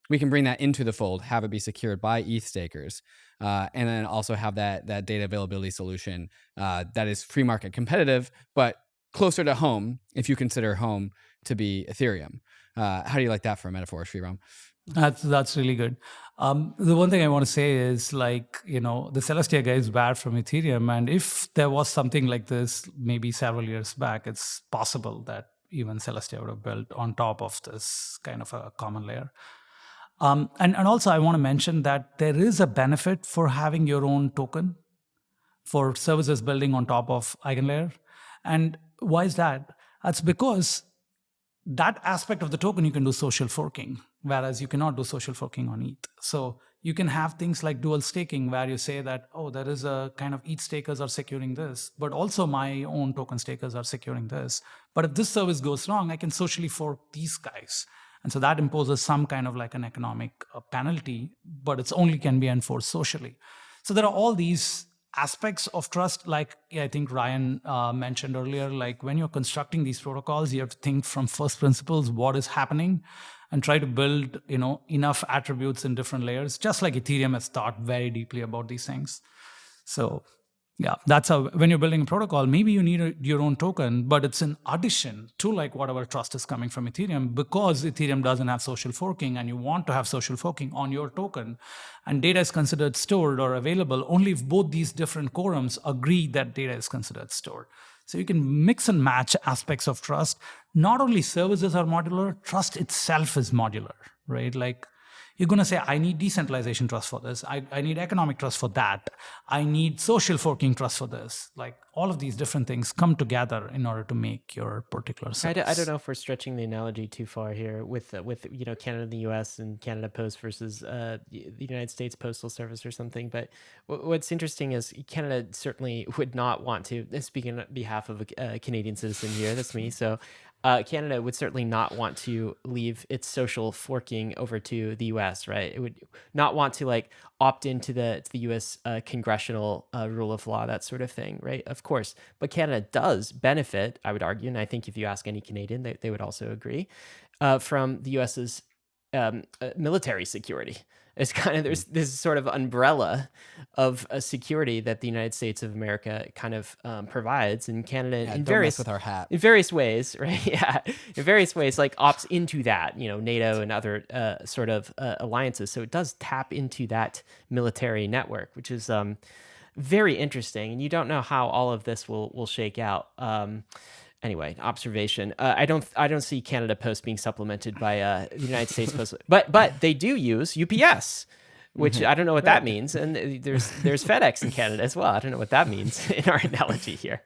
We can bring that into the fold, have it be secured by ETH stakers, and then also have that data availability solution that is free market competitive, but closer to home, if you consider home to be Ethereum. How do you like that for a metaphor, Sreeram? That's really good. The one thing I want to say is like, the Celestia guy is bad from Ethereum. And if there was something like this, maybe several years back, it's possible that even Celestia would have built on top of this kind of a common layer. And also I want to mention that there is a benefit for having your own token for services building on top of Eigenlayer. And why is that? That's because that aspect of the token you can do social forking, whereas you cannot do social forking on ETH. So you can have things like dual staking where you say that, oh, there is a kind of ETH stakers are securing this, but also my own token stakers are securing this. But if this service goes wrong, I can socially fork these guys. And so that imposes some kind of like an economic penalty, but it's only can be enforced socially. So there are all these aspects of trust, like I think Ryan mentioned earlier, like when you're constructing these protocols, you have to think from first principles, what is happening, and try to build, enough attributes in different layers, just like Ethereum has thought very deeply about these things. So yeah, that's how, when you're building a protocol, maybe you need your own token, but it's in addition to like whatever trust is coming from Ethereum, because Ethereum doesn't have social forking and you want to have social forking on your token, and data is considered stored or available only if both these different quorums agree that data is considered stored. So you can mix and match aspects of trust. Not only services are modular, trust itself is modular, right? Like, you're going to say, I need decentralization trust for this. I need economic trust for that. I need social forking trust for this. Like all of these different things come together in order to make your particular service. I don't know if we're stretching the analogy too far here with Canada and the U.S. and Canada Post versus the United States Postal Service or something. But what's interesting is Canada certainly would not want to, speaking on behalf of a Canadian citizen here, that's me, so Canada would certainly not want to leave its social forking over to the U.S., right? It would not want to like opt into the U.S. Congressional rule of law, that sort of thing, right? Of course. But Canada does benefit, I would argue, and I think if you ask any Canadian, they would also agree, from the U.S.'s military security. It's kind of, there's this sort of umbrella of a security that the United States of America kind of provides, and Canada in various ways, right? Yeah, in various ways, like opts into that, NATO and other sort of alliances. So it does tap into that military network, which is very interesting. And you don't know how all of this will shake out. Anyway, observation. I don't see Canada Post being supplemented by the United States Post, but they do use UPS, which I don't know what that means. And there's FedEx in Canada as well. I don't know what that means in our analogy here.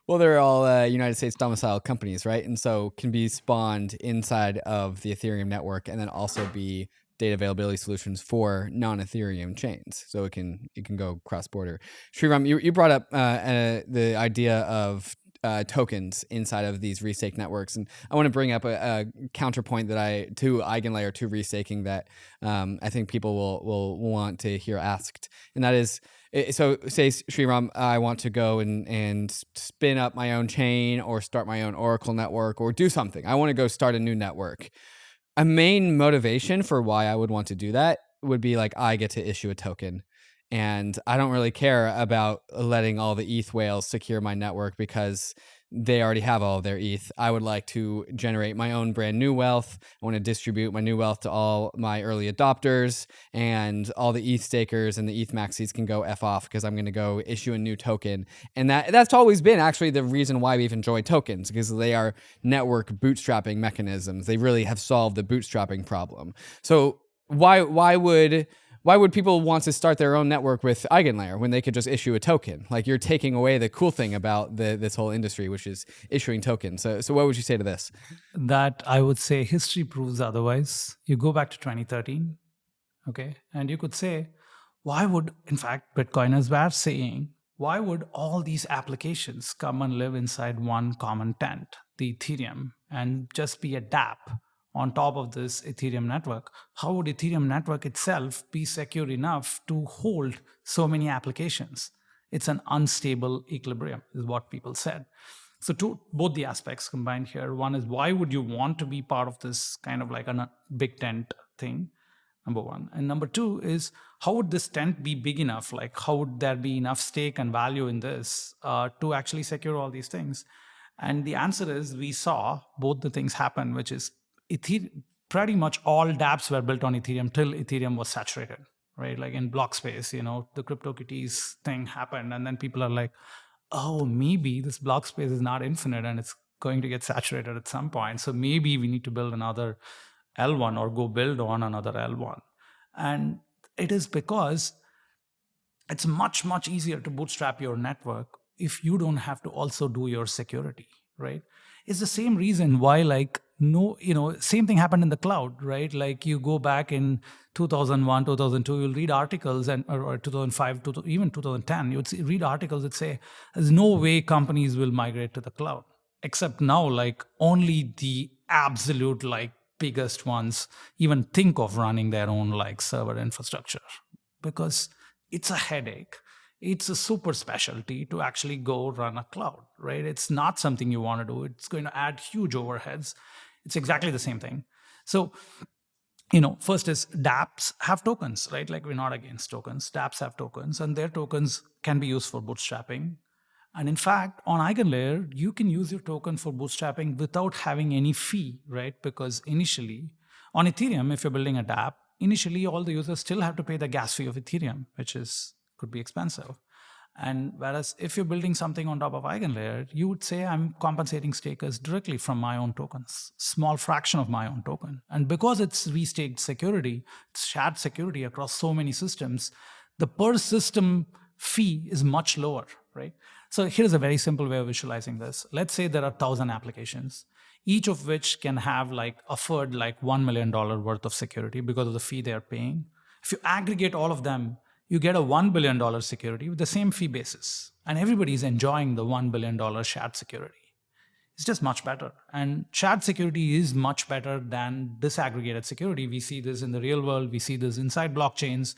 Well, they're all United States domiciled companies, right? And so can be spawned inside of the Ethereum network, and then also be data availability solutions for non-Ethereum chains. So it can go cross-border. Sreeram, you brought up the idea of tokens inside of these restake networks, and I want to bring up a counterpoint to Eigenlayer, to restaking, that I think people will want to hear asked, and that is, so say, Sreeram, I want to go and spin up my own chain or start my own Oracle network or do something. I want to go start a new network. A main motivation for why I would want to do that would be like, I get to issue a token. And I don't really care about letting all the ETH whales secure my network because they already have all of their ETH. I would like to generate my own brand new wealth. I want to distribute my new wealth to all my early adopters, and all the ETH stakers and the ETH maxis can go F off because I'm going to go issue a new token. And that's always been actually the reason why we've enjoyed tokens, because they are network bootstrapping mechanisms. They really have solved the bootstrapping problem. So why would why would people want to start their own network with Eigenlayer when they could just issue a token? Like, you're taking away the cool thing about this whole industry, which is issuing tokens. So what would you say to this? That I would say history proves otherwise. You go back to 2013, okay, and you could say, why would, in fact, Bitcoiners were saying, why would all these applications come and live inside one common tent, the Ethereum, and just be a dApp on top of this Ethereum network? How would Ethereum network itself be secure enough to hold so many applications? It's an unstable equilibrium, is what people said. So both the aspects combined here. One is, why would you want to be part of this kind of like a big tent thing? Number one. And number two is, how would this tent be big enough? Like, how would there be enough stake and value in this to actually secure all these things? And the answer is, we saw both the things happen, which is pretty much all dApps were built on Ethereum till Ethereum was saturated, right? Like in block space, the CryptoKitties thing happened. And then people are like, oh, maybe this block space is not infinite and it's going to get saturated at some point. So maybe we need to build another L1 or go build on another L1. And it is because it's much, much easier to bootstrap your network if you don't have to also do your security, right? It's the same reason why, same thing happened in the cloud, right? Like, you go back in 2001, 2002, you'll read articles, or 2005, even 2010, you'd read articles that say, there's no way companies will migrate to the cloud. Except now, like, only the absolute, biggest ones even think of running their own, server infrastructure. Because it's a headache. It's a super specialty to actually go run a cloud, right? It's not something you want to do. It's going to add huge overheads. It's exactly the same thing. So, first is dApps have tokens, right? Like, we're not against tokens. dApps have tokens, and their tokens can be used for bootstrapping. And in fact, on Eigenlayer, you can use your token for bootstrapping without having any fee, right? Because initially, on Ethereum, if you're building a dApp, initially all the users still have to pay the gas fee of Ethereum, which could be expensive. And whereas if you're building something on top of Eigenlayer, you would say, I'm compensating stakers directly from my own tokens, small fraction of my own token. And because it's restaked security, it's shared security across so many systems, the per system fee is much lower, right? So here's a very simple way of visualizing this. Let's say there are 1,000 applications, each of which can have offered $1 million worth of security because of the fee they're paying. If you aggregate all of them, you get a $1 billion security with the same fee basis. And everybody's enjoying the $1 billion shared security. It's just much better. And shared security is much better than disaggregated security. We see this in the real world. We see this inside blockchains.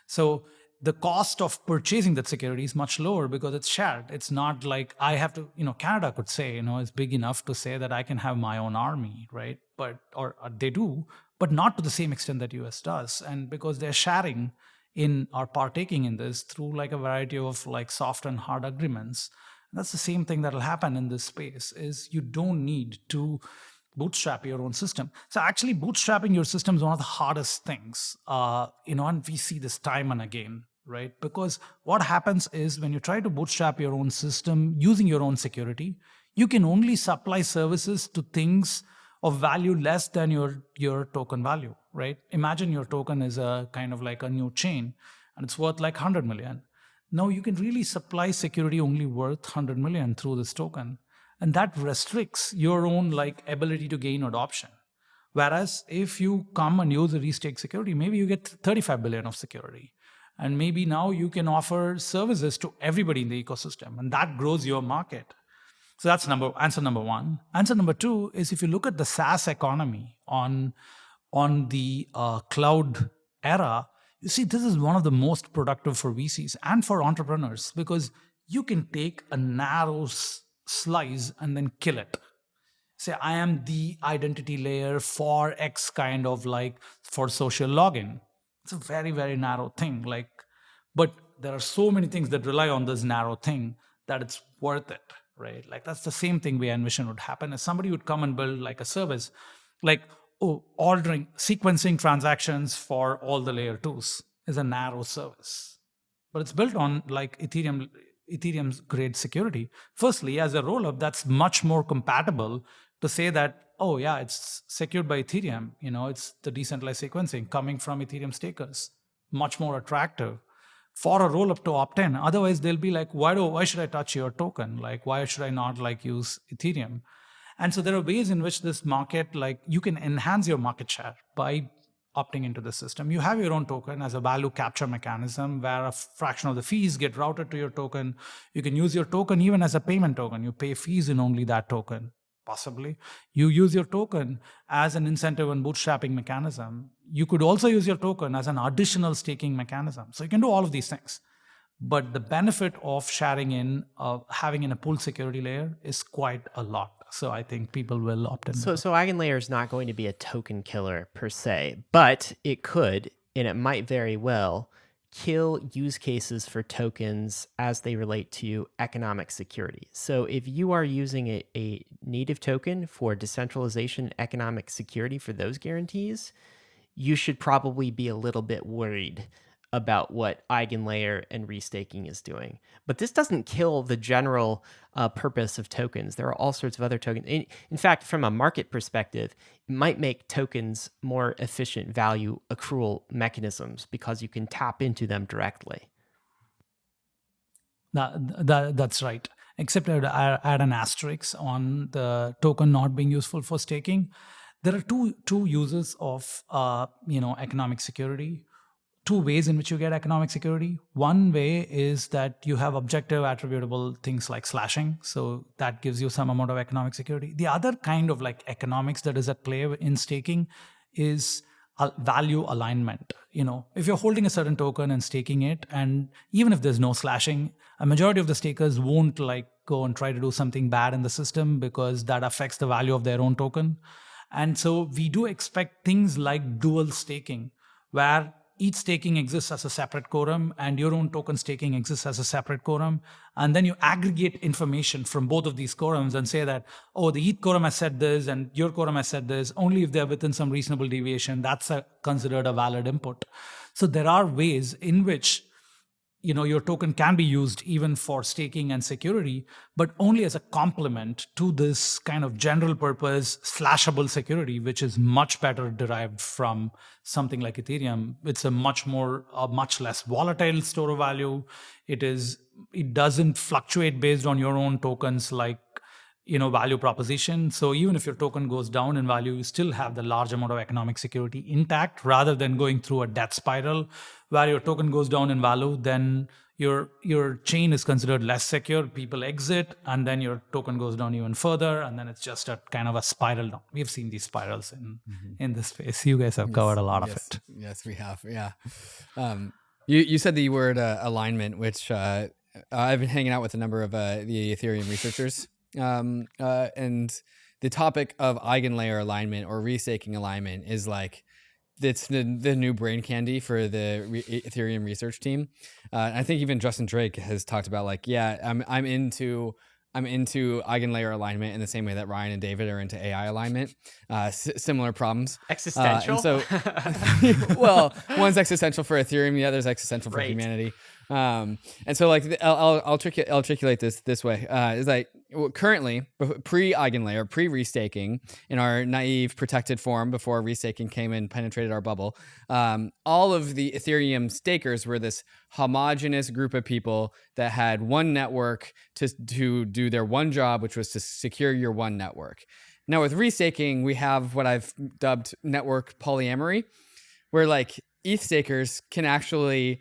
So the cost of purchasing that security is much lower because it's shared. It's not like I have to, Canada could say, it's big enough to say that I can have my own army, right? Or they do, but not to the same extent that US does. And because they're sharing are partaking in this through a variety of soft and hard agreements. And that's the same thing that'll happen in this space, is you don't need to bootstrap your own system. So actually bootstrapping your system is one of the hardest things, and we see this time and again, right? Because what happens is when you try to bootstrap your own system using your own security, you can only supply services to things of value less than your token value, right? Imagine your token is a kind of a new chain and it's worth 100 million. Now you can really supply security only worth 100 million through this token. And that restricts your own ability to gain adoption. Whereas if you come and use a restake security, maybe you get 35 billion of security. And maybe now you can offer services to everybody in the ecosystem, and that grows your market. So that's answer number one. Answer number two is, if you look at the SaaS economy on the cloud era, you see this is one of the most productive for VCs and for entrepreneurs, because you can take a narrow slice and then kill it. Say, I am the identity layer for X kind of for social login. It's a very, very narrow thing. But there are so many things that rely on this narrow thing that it's worth it, right? That's the same thing we envision would happen. If somebody would come and build a service, ordering, sequencing transactions for all the layer 2s is a narrow service. But it's built on Ethereum's great security. Firstly, as a roll-up, that's much more compatible to say that, oh yeah, it's secured by Ethereum. It's the decentralized sequencing coming from Ethereum stakers. much more attractive for a roll-up to opt in. Otherwise, they'll be like, why should I touch your token? Like, why should I not like use Ethereum? And so there are ways in which this market, like you can enhance your market share by opting into the system. You have your own token as a value capture mechanism where a fraction of the fees get routed to your token. You can use your token even as a payment token. You pay fees in only that token, possibly. You use your token as an incentive and bootstrapping mechanism. You could also use your token as an additional staking mechanism. So you can do all of these things. But the benefit of sharing in, having in a pooled security layer is quite a lot. So I think people will opt in. So Eigenlayer is not going to be a token killer per se, but it could, and it might very well, kill use cases for tokens as they relate to economic security. So if you are using a native token for decentralization, economic security for those guarantees, you should probably be a little bit worried about what Eigenlayer and restaking is doing. But this doesn't kill the general purpose of tokens. There are all sorts of other tokens. In fact, from a market perspective, it might make tokens more efficient value accrual mechanisms because you can tap into them directly. That's right. Except I would add an asterisk on the token not being useful for staking. There are two uses of economic security. Two ways in which you get economic security. One way is that you have objective attributable things like slashing. So that gives you some amount of economic security. The other kind of like economics that is at play in staking is value alignment. If you're holding a certain token and staking it, and even if there's no slashing, a majority of the stakers won't like go and try to do something bad in the system because that affects the value of their own token. And so we do expect things like dual staking, where each staking exists as a separate quorum and your own token staking exists as a separate quorum. And then you aggregate information from both of these quorums and say that, the ETH quorum has said this and your quorum has said this. Only if they're within some reasonable deviation, that's considered a valid input. So there are ways in which your token can be used even for staking and security, but only as a complement to this kind of general purpose slashable security, which is much better derived from something like Ethereum. It's a much less volatile store of value. It doesn't fluctuate based on your own tokens like value proposition. So even if your token goes down in value, you still have the large amount of economic security intact, rather than going through a death spiral where your token goes down in value, then your chain is considered less secure, people exit, and then your token goes down even further, and then it's just a kind of a spiral down. We've seen these spirals in this space. You guys have covered a lot of it. Yes, we have. Yeah. You said the word alignment, which I've been hanging out with a number of the Ethereum researchers. And the topic of Eigenlayer alignment or restaking alignment is like, it's the new brain candy for the Ethereum research team. And I think even Justin Drake has talked about like, I'm into Eigenlayer alignment in the same way that Ryan and David are into AI alignment. Similar problems. Existential. And so, well, one's existential for Ethereum, the other's existential for humanity. And so like I'll articulate this way. Is like currently pre-Eigenlayer, pre-restaking, in our naive protected form before restaking came and penetrated our bubble, all of the Ethereum stakers were this homogenous group of people that had one network to do their one job, which was to secure your one network. Now with restaking, we have what I've dubbed network polyamory, where like ETH stakers can actually,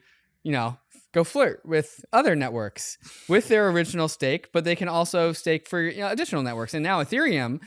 go flirt with other networks with their original stake, but they can also stake for additional networks. And now Ethereum,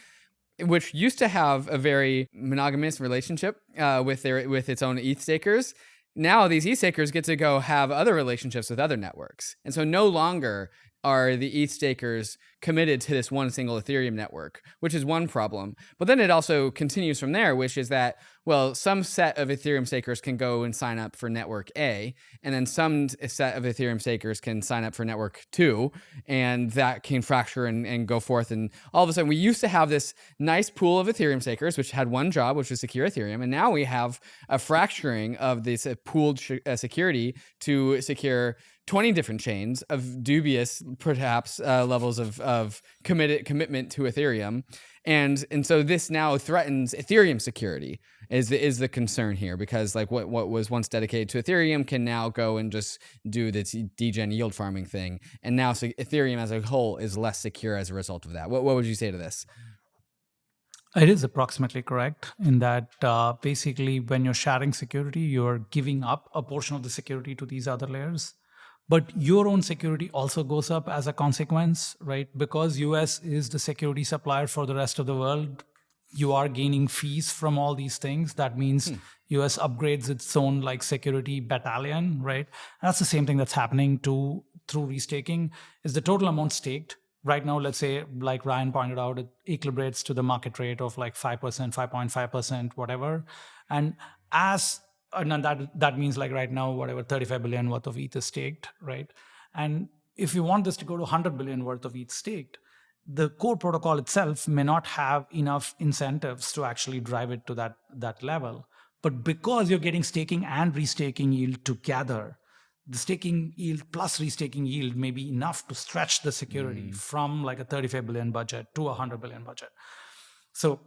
which used to have a very monogamous relationship with its own ETH stakers, now these ETH stakers get to go have other relationships with other networks. And so no longer are the ETH stakers committed to this one single Ethereum network, which is one problem. But then it also continues from there, which is that, well, some set of Ethereum stakers can go and sign up for network A, and then some set of Ethereum stakers can sign up for network 2, and that can fracture and go forth. And all of a sudden, we used to have this nice pool of Ethereum stakers, which had one job, which was secure Ethereum, and now we have a fracturing of this pooled security to secure 20 different chains of dubious, perhaps, levels of commitment to Ethereum. And so this now threatens Ethereum security is the concern here, because like what was once dedicated to Ethereum can now go and just do this degen yield farming thing, and now so Ethereum as a whole is less secure as a result of that. What would you say to this? It is approximately correct in that basically when you're sharing security, you're giving up a portion of the security to these other layers. But your own security also goes up as a consequence, right? Because US is the security supplier for the rest of the world, you are gaining fees from all these things. That means US upgrades its own like security battalion, right? And that's the same thing that's happening through restaking. Is the total amount staked right now, let's say, like Ryan pointed out, it equilibrates to the market rate of like 5%, 5.5%, whatever. And that means like right now, whatever, 35 billion worth of ETH is staked, right? And if you want this to go to 100 billion worth of ETH staked, the core protocol itself may not have enough incentives to actually drive it to that level. But because you're getting staking and restaking yield together, the staking yield plus restaking yield may be enough to stretch the security from like a 35 billion budget to a 100 billion budget. So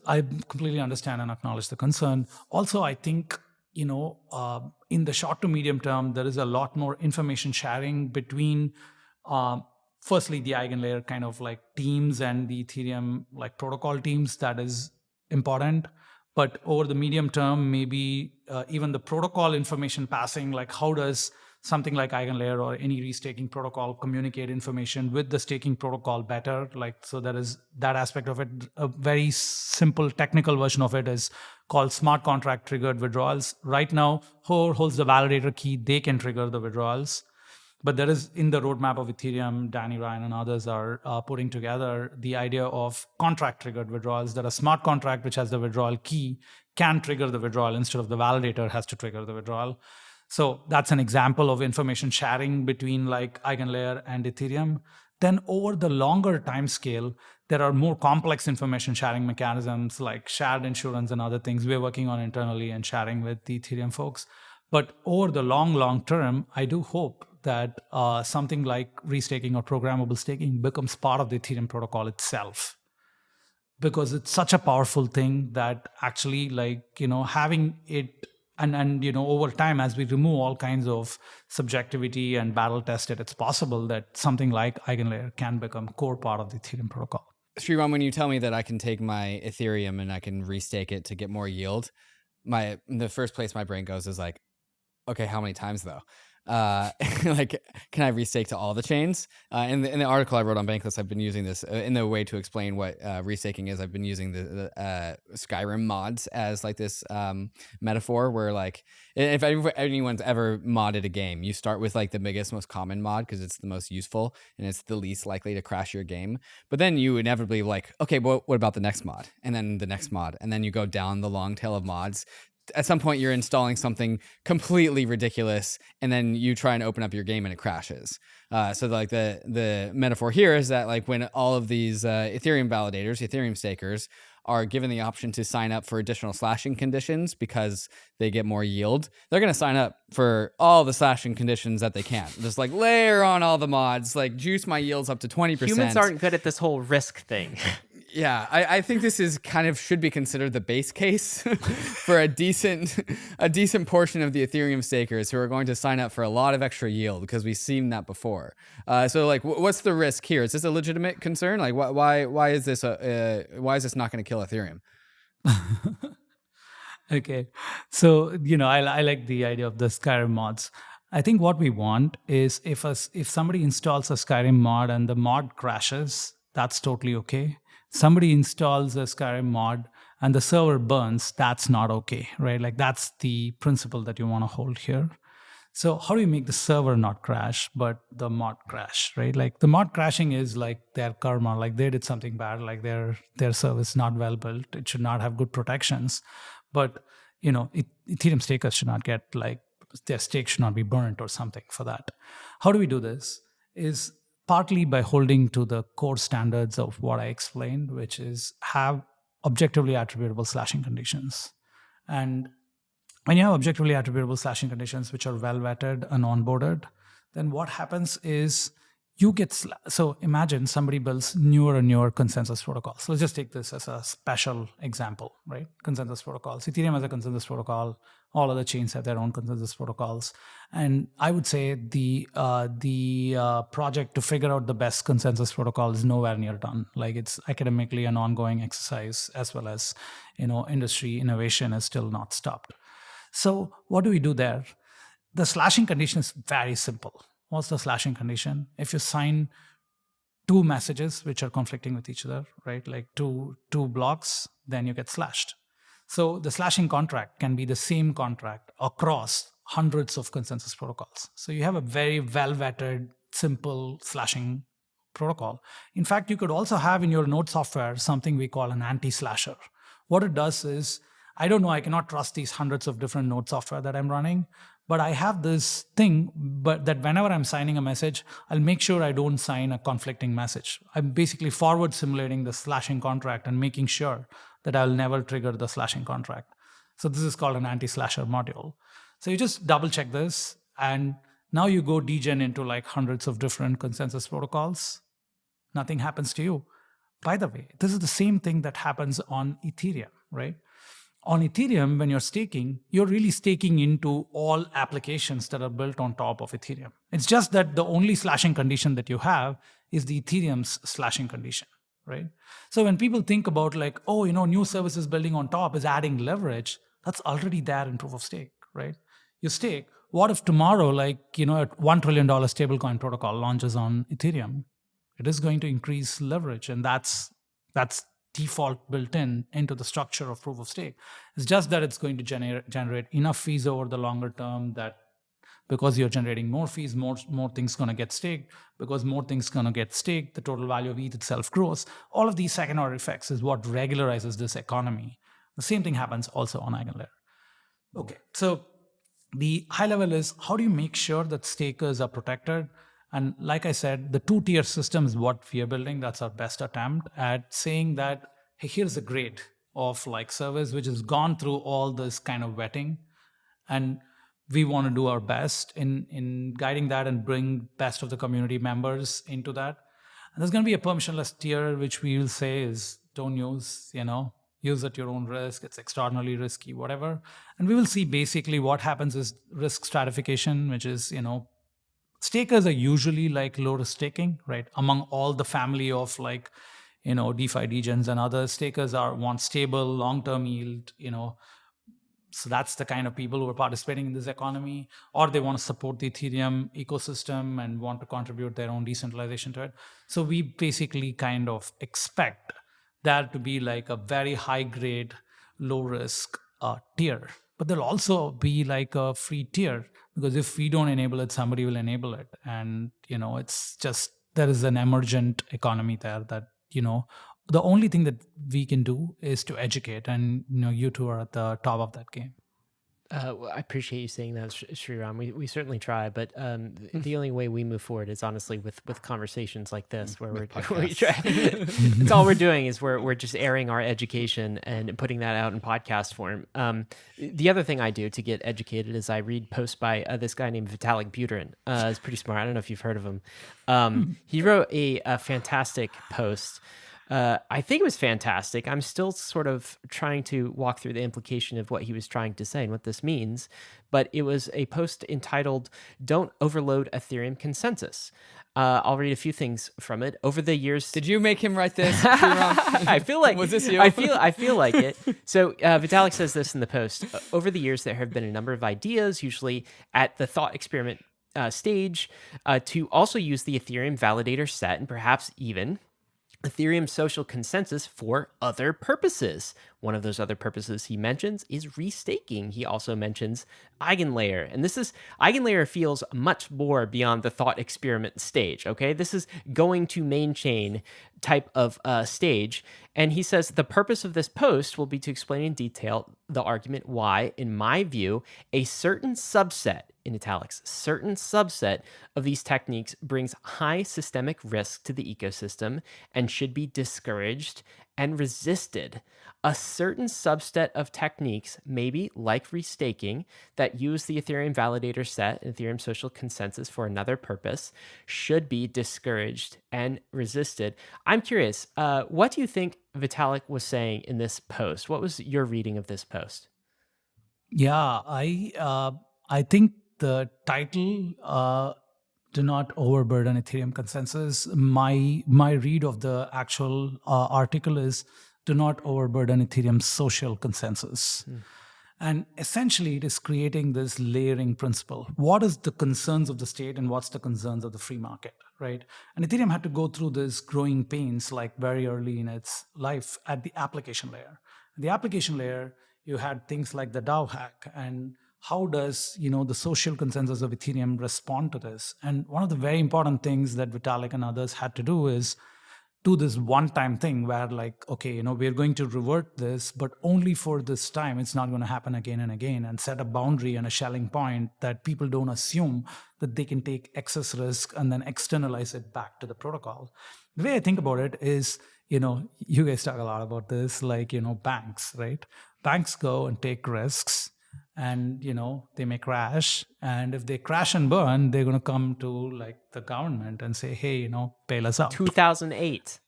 I completely understand and acknowledge the concern. Also, I think, in the short to medium term, there is a lot more information sharing between, firstly, the Eigenlayer kind of like teams and the Ethereum like protocol teams. That is important. But over the medium term, maybe even the protocol information passing, like how does something like Eigenlayer or any restaking protocol communicate information with the staking protocol better? Like, so there is that aspect of it. A very simple technical version of it is called smart contract triggered withdrawals. Right now, whoever holds the validator key, they can trigger the withdrawals. But there is in the roadmap of Ethereum, Danny, Ryan, and others are putting together the idea of contract-triggered withdrawals, that a smart contract which has the withdrawal key can trigger the withdrawal instead of the validator has to trigger the withdrawal. So that's an example of information sharing between like Eigenlayer and Ethereum. Then over the longer time scale, there are more complex information sharing mechanisms like shared insurance and other things we're working on internally and sharing with the Ethereum folks. But over the long term, I do hope that something like restaking or programmable staking becomes part of the Ethereum protocol itself, because it's such a powerful thing that actually having it and over time, as we remove all kinds of subjectivity and battle test it, it's possible that something like Eigenlayer can become core part of the Ethereum protocol. Sreeram, when you tell me that I can take my Ethereum and I can restake it to get more yield, the first place my brain goes is like, okay, how many times though? Like, can I restake to all the chains? In the article I wrote on Bankless, I've been using this in the way to explain what restaking is. I've been using the Skyrim mods as like this metaphor where like, if anyone's ever modded a game, you start with like the biggest, most common mod because it's the most useful and it's the least likely to crash your game. But then you inevitably like, okay, but what about the next mod? And then the next mod. And then you go down the long tail of mods. At some point you're installing something completely ridiculous and then you try and open up your game and it crashes. So like the metaphor here is that like when all of these Ethereum validators, Ethereum stakers are given the option to sign up for additional slashing conditions because they get more yield, they're going to sign up for all the slashing conditions that they can. Just like layer on all the mods, like juice my yields up to 20%. Humans aren't good at this whole risk thing. Yeah, I think this is kind of should be considered the base case for a decent portion of the Ethereum stakers who are going to sign up for a lot of extra yield, because we've seen that before. So like, what's the risk here? Is this a legitimate concern? Like, why is this not going to kill Ethereum? Okay, so I like the idea of the Skyrim mods. I think what we want is if somebody installs a Skyrim mod and the mod crashes, that's totally okay. Somebody installs a Skyrim mod and the server burns, that's not okay, right? Like that's the principle that you want to hold here. So how do you make the server not crash, but the mod crash, right? Like the mod crashing is like their karma, like they did something bad, like their service not well built. It should not have good protections. But, Ethereum stakers should not get like, their stake should not be burnt or something for that. How do we do this? Is partly by holding to the core standards of what I explained, which is have objectively attributable slashing conditions. And when you have objectively attributable slashing conditions, which are well vetted and onboarded, then what happens is so imagine somebody builds newer and newer consensus protocols. So let's just take this as a special example, right? Consensus protocols. Ethereum has a consensus protocol. All other chains have their own consensus protocols. And I would say the project to figure out the best consensus protocol is nowhere near done. Like, it's academically an ongoing exercise, as well as, industry innovation is still not stopped. So what do we do there? The slashing condition is very simple. What's the slashing condition? If you sign two messages which are conflicting with each other, right? Like two blocks, then you get slashed. So the slashing contract can be the same contract across hundreds of consensus protocols. So you have a very well-vetted, simple slashing protocol. In fact, you could also have in your node software something we call an anti-slasher. What it does is, I don't know, I cannot trust these hundreds of different node software that I'm running, but I have this thing, but that whenever I'm signing a message, I'll make sure I don't sign a conflicting message. I'm basically forward simulating the slashing contract and making sure that I'll never trigger the slashing contract. So this is called an anti-slasher module. So you just double check this, and now you go degen into like hundreds of different consensus protocols. Nothing happens to you. By the way, this is the same thing that happens on Ethereum, right? On Ethereum, when you're staking, you're really staking into all applications that are built on top of Ethereum. It's just that the only slashing condition that you have is the Ethereum's slashing condition, right? So when people think about like, oh, new services building on top is adding leverage, that's already there in proof of stake, right? You stake. What if tomorrow, like, a $1 trillion stablecoin protocol launches on Ethereum? It is going to increase leverage, and that's default built into the structure of proof of stake. It's just that it's going to generate enough fees over the longer term that because you're generating more fees, more things going to get staked. Because more things going to get staked, the total value of ETH itself grows. All of these second order effects is what regularizes this economy. The same thing happens also on Eigenlayer. Okay, so the high level is, how do you make sure that stakers are protected? And like I said, the two-tier system is what we are building. That's our best attempt at saying that, hey, here's a grade of like service which has gone through all this kind of vetting. And we want to do our best in guiding that and bring best of the community members into that. And there's going to be a permissionless tier, which we will say is don't use, use at your own risk. It's extraordinarily risky, whatever. And we will see basically what happens is risk stratification, which is, stakers are usually like low risk staking, right? Among all the family of like, DeFi degens and others, stakers want stable, long-term yield, So that's the kind of people who are participating in this economy, or they want to support the Ethereum ecosystem and want to contribute their own decentralization to it. So we basically kind of expect that to be like a very high grade, low risk tier. But there'll also be like a free tier, because if we don't enable it, somebody will enable it. And, it's just, there is an emergent economy there that, the only thing that we can do is to educate. And, you two are at the top of that game. Well, I appreciate you saying that, Sreeram. We certainly try, but the only way we move forward is honestly with conversations like this, where we try. It's all we're doing is we're just airing our education and putting that out in podcast form. The other thing I do to get educated is I read posts by this guy named Vitalik Buterin. He's pretty smart. I don't know if you've heard of him. He wrote a fantastic post. I think it was fantastic. I'm still sort of trying to walk through the implication of what he was trying to say and what this means. But it was a post entitled, "Don't Overload Ethereum Consensus." I'll read a few things from it. Over the years... Did you make him write this? I feel like... Was this you? I feel like it. So Vitalik says this in the post. Over the years, there have been a number of ideas, usually at the thought experiment stage, to also use the Ethereum validator set and perhaps even Ethereum social consensus for other purposes. One of those other purposes he mentions is restaking. He also mentions Eigenlayer. And Eigenlayer feels much more beyond the thought experiment stage, okay? This is going to main chain type of stage. And he says, the purpose of this post will be to explain in detail the argument why, in my view, a certain subset, in italics, certain subset of these techniques brings high systemic risk to the ecosystem and should be discouraged and resisted a certain subset of techniques, maybe like restaking, that use the Ethereum validator set, Ethereum social consensus for another purpose, should be discouraged and resisted. I'm curious, what do you think Vitalik was saying in this post? What was your reading of this post? Yeah, I think the title "Do Not Overburden Ethereum Consensus." My read of the actual article is "Do Not Overburden Ethereum Social Consensus." And essentially, it is creating this layering principle. What is the concerns of the state and what's the concerns of the free market, right? And Ethereum had to go through this growing pains like very early in its life at the application layer. At the application layer, you had things like the DAO hack, and how does the social consensus of Ethereum respond to this? And one of the very important things that Vitalik and others had to do is do this one-time thing where like, okay, we're going to revert this, but only for this time. It's not going to happen again and again, and set a boundary and a shelling point that people don't assume that they can take excess risk and then externalize it back to the protocol. The way I think about it is, you guys talk a lot about this, like, banks, right? Banks go and take risks, and they may crash, and if they crash and burn, they're going to come to like the government and say, hey, bail us out. 2008.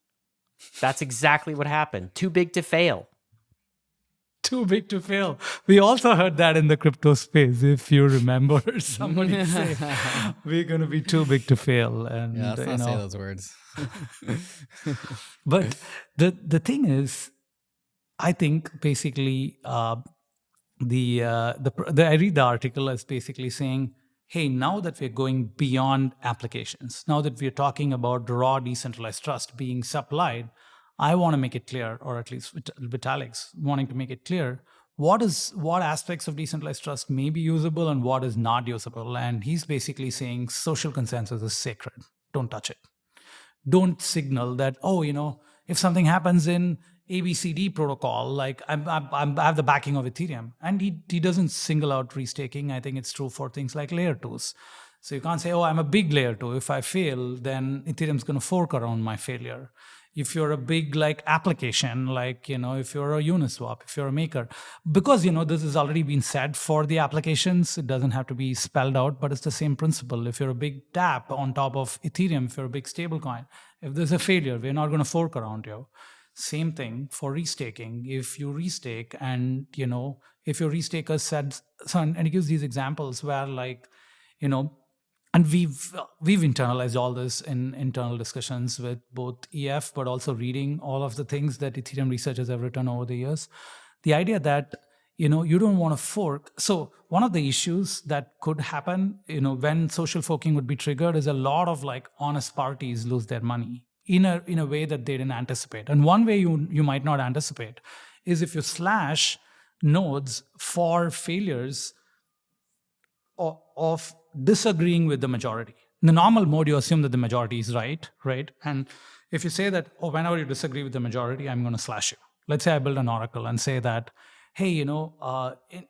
That's exactly what happened. Too big to fail. Too big to fail. We also heard that in the crypto space, if you remember. Somebody say we're going to be too big to fail. And yeah, let's not say those words. But the thing is, I think basically I read the article as basically saying, hey, now that we're going beyond applications, now that we're talking about raw decentralized trust being supplied, I want to make it clear, or at least Vitalik's wanting to make it clear, what aspects of decentralized trust may be usable and what is not usable. And he's basically saying social consensus is sacred. Don't touch it. Don't signal that, if something happens in ABCD protocol, like I have the backing of Ethereum. And he doesn't single out restaking. I think it's true for things like layer 2s. So you can't say, I'm a big layer 2. If I fail, then Ethereum's going to fork around my failure. If you're a big like application, like, if you're a Uniswap, if you're a maker, because, this has already been said for the applications, it doesn't have to be spelled out, but it's the same principle. If you're a big dApp on top of Ethereum, if you're a big stablecoin, if there's a failure, we're not going to fork around you. Same thing for restaking. If you restake and, if your restaker said, and he gives these examples where like, and we've internalized all this in internal discussions with both EF, but also reading all of the things that Ethereum researchers have written over the years. The idea that, you don't want to fork. So one of the issues that could happen, when social forking would be triggered is a lot of like honest parties lose their money in a way that they didn't anticipate. And one way you might not anticipate is if you slash nodes for failures of disagreeing with the majority. In the normal mode, you assume that the majority is right? And if you say that, whenever you disagree with the majority, I'm going to slash you. Let's say I build an oracle and say that, hey,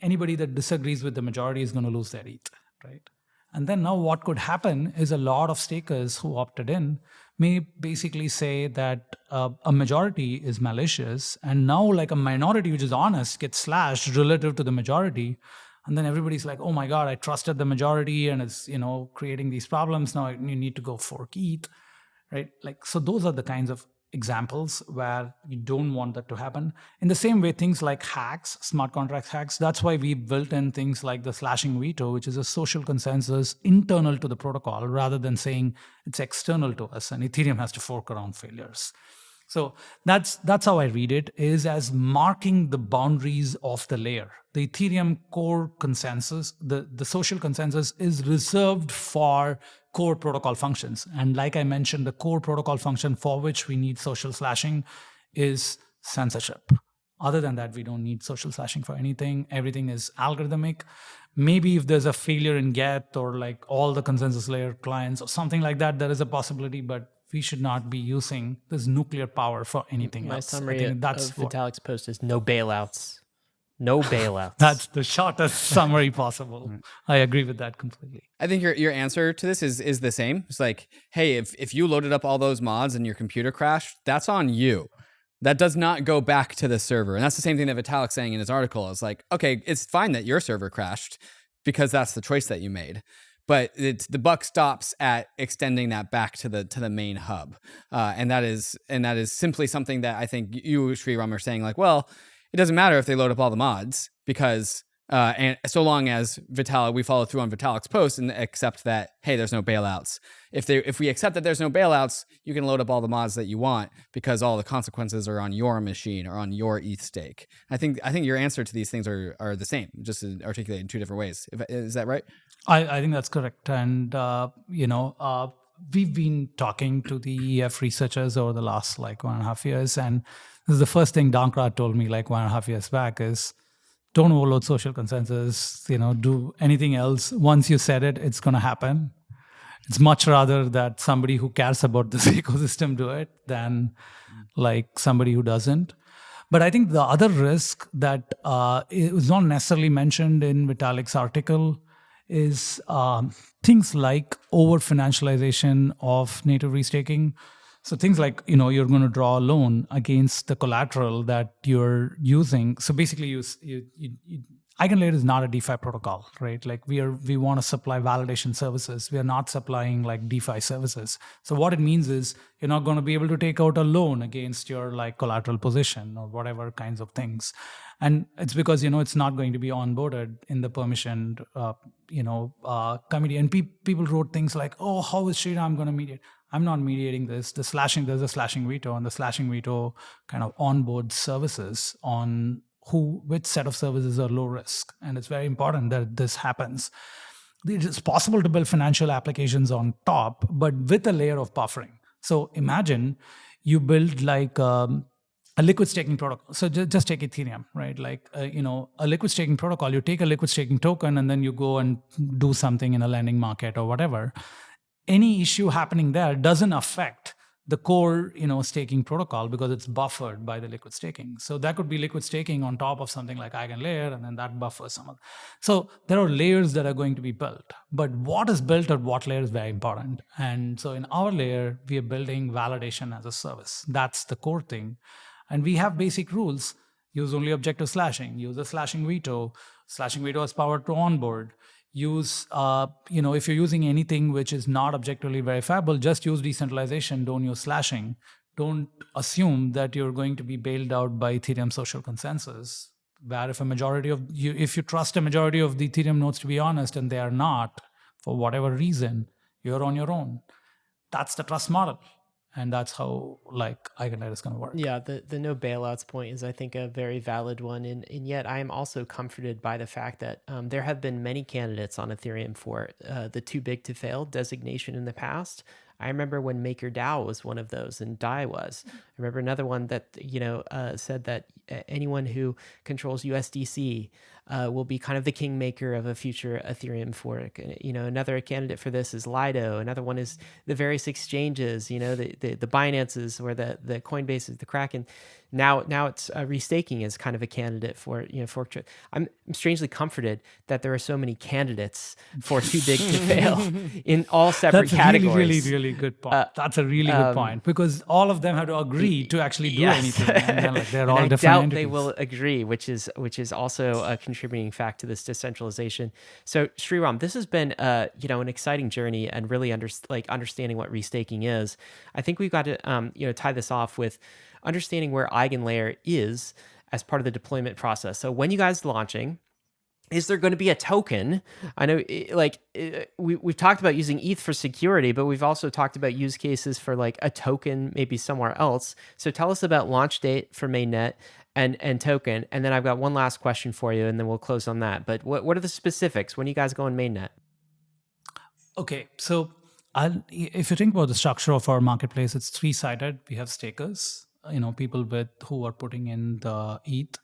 anybody that disagrees with the majority is going to lose their ETH, right? And then now what could happen is a lot of stakers who opted in may basically say that a majority is malicious, and now like a minority which is honest gets slashed relative to the majority. And then everybody's like, oh my God, I trusted the majority and it's, creating these problems. Now you need to go fork ETH, right? Like, so those are the kinds of examples where you don't want that to happen. In the same way, things like hacks, smart contracts hacks, that's why we built in things like the slashing veto, which is a social consensus internal to the protocol rather than saying it's external to us and Ethereum has to fork around failures. So that's how I read it, is as marking the boundaries of the layer. The Ethereum core consensus, the social consensus is reserved for core protocol functions. And like I mentioned, the core protocol function for which we need social slashing is censorship. Other than that, we don't need social slashing for anything. Everything is algorithmic. Maybe if there's a failure in get or like all the consensus layer clients or something like that, there is a possibility, but we should not be using this nuclear power for anything else. My summary of Vitalik's post is no bailouts. No bailouts. That's the shortest summary possible. I agree with that completely. I think your answer to this is the same. It's like, hey, if you loaded up all those mods and your computer crashed, that's on you. that does not go back to the server. And that's the same thing that Vitalik's saying in his article. It's like, okay, it's fine that your server crashed because that's the choice that you made. But the buck stops at extending that back to the main hub. And that is simply something that I think you, Sreeram, are saying like, well, it doesn't matter if they load up all the mods because and so long as Vitalik, we follow through on Vitalik's post and accept that, hey, there's no bailouts. If we accept that there's no bailouts, you can load up all the mods that you want because all the consequences are on your machine or on your ETH stake. I think your answer to these things are the same, just articulated in two different ways. Is that right? I think that's correct. And, we've been talking to the EF researchers over the last 1.5 years. And this is the first thing Dankrad told me 1.5 years back is, don't overload social consensus, do anything else. Once you said it, it's going to happen. It's much rather that somebody who cares about this ecosystem do it than somebody who doesn't. But I think the other risk that it was not necessarily mentioned in Vitalik's article is things like over-financialization of native restaking. So things like, you're going to draw a loan against the collateral that you're using. So basically, Eigenlayer is not a DeFi protocol, right? We want to supply validation services. We are not supplying DeFi services. So what it means is you're not going to be able to take out a loan against your collateral position or whatever kinds of things. And it's because, it's not going to be onboarded in the permissioned, committee. And people wrote things like, oh, how is Sreeram going to mediate? I'm not mediating this. There's a slashing veto, and the slashing veto kind of onboards services on which set of services are low risk. And it's very important that this happens. It is possible to build financial applications on top, but with a layer of buffering. So imagine you build a liquid staking protocol. So just take Ethereum, right? A liquid staking protocol, you take a liquid staking token and then you go and do something in a lending market or whatever. Any issue happening there doesn't affect the core, staking protocol because it's buffered by the liquid staking. So that could be liquid staking on top of something like Eigenlayer, and then that buffers some of. So there are layers that are going to be built, but what is built at what layer is very important. And so in our layer, we are building validation as a service. That's the core thing. And we have basic rules. Use only objective slashing, use a slashing veto. Slashing veto has power to onboard. Use, if you're using anything which is not objectively verifiable, just use decentralization, don't use slashing. Don't assume that you're going to be bailed out by Ethereum social consensus. Where if you trust a majority of the Ethereum nodes to be honest, and they are not, for whatever reason, you're on your own. That's the trust model. And that's how Eigenlayer is going to work. Yeah, the no bailouts point is, I think, a very valid one. And yet I am also comforted by the fact that there have been many candidates on Ethereum for the too big to fail designation in the past. I remember when MakerDAO was one of those and DAI was. I remember another one that, said that anyone who controls USDC will be kind of the kingmaker of a future Ethereum fork. Another candidate for this is Lido. Another one is the various exchanges, the Binances or the Coinbases, the KRAKEN. Now it's restaking is kind of a candidate for fork. I'm strangely comforted that there are so many candidates for too big to fail in all separate categories. Really, really good point. That's a really good point, because all of them have to agree to actually do anything. And then, they're all different doubt entities. They will agree, which is also a contributing fact to this decentralization. So Sreeram, this has been an exciting journey and really understanding what restaking is. I think we've got to tie this off with understanding where Eigenlayer is as part of the deployment process. So when you guys launching, is there going to be a token? I know we've talked about using ETH for security, but we've also talked about use cases for a token maybe somewhere else. So tell us about launch date for Mainnet and token. And then I've got one last question for you, and then we'll close on that. But what are the specifics? When you guys go on Mainnet? Okay, so if you think about the structure of our marketplace, it's three-sided. We have stakers, people who are putting in the ETH.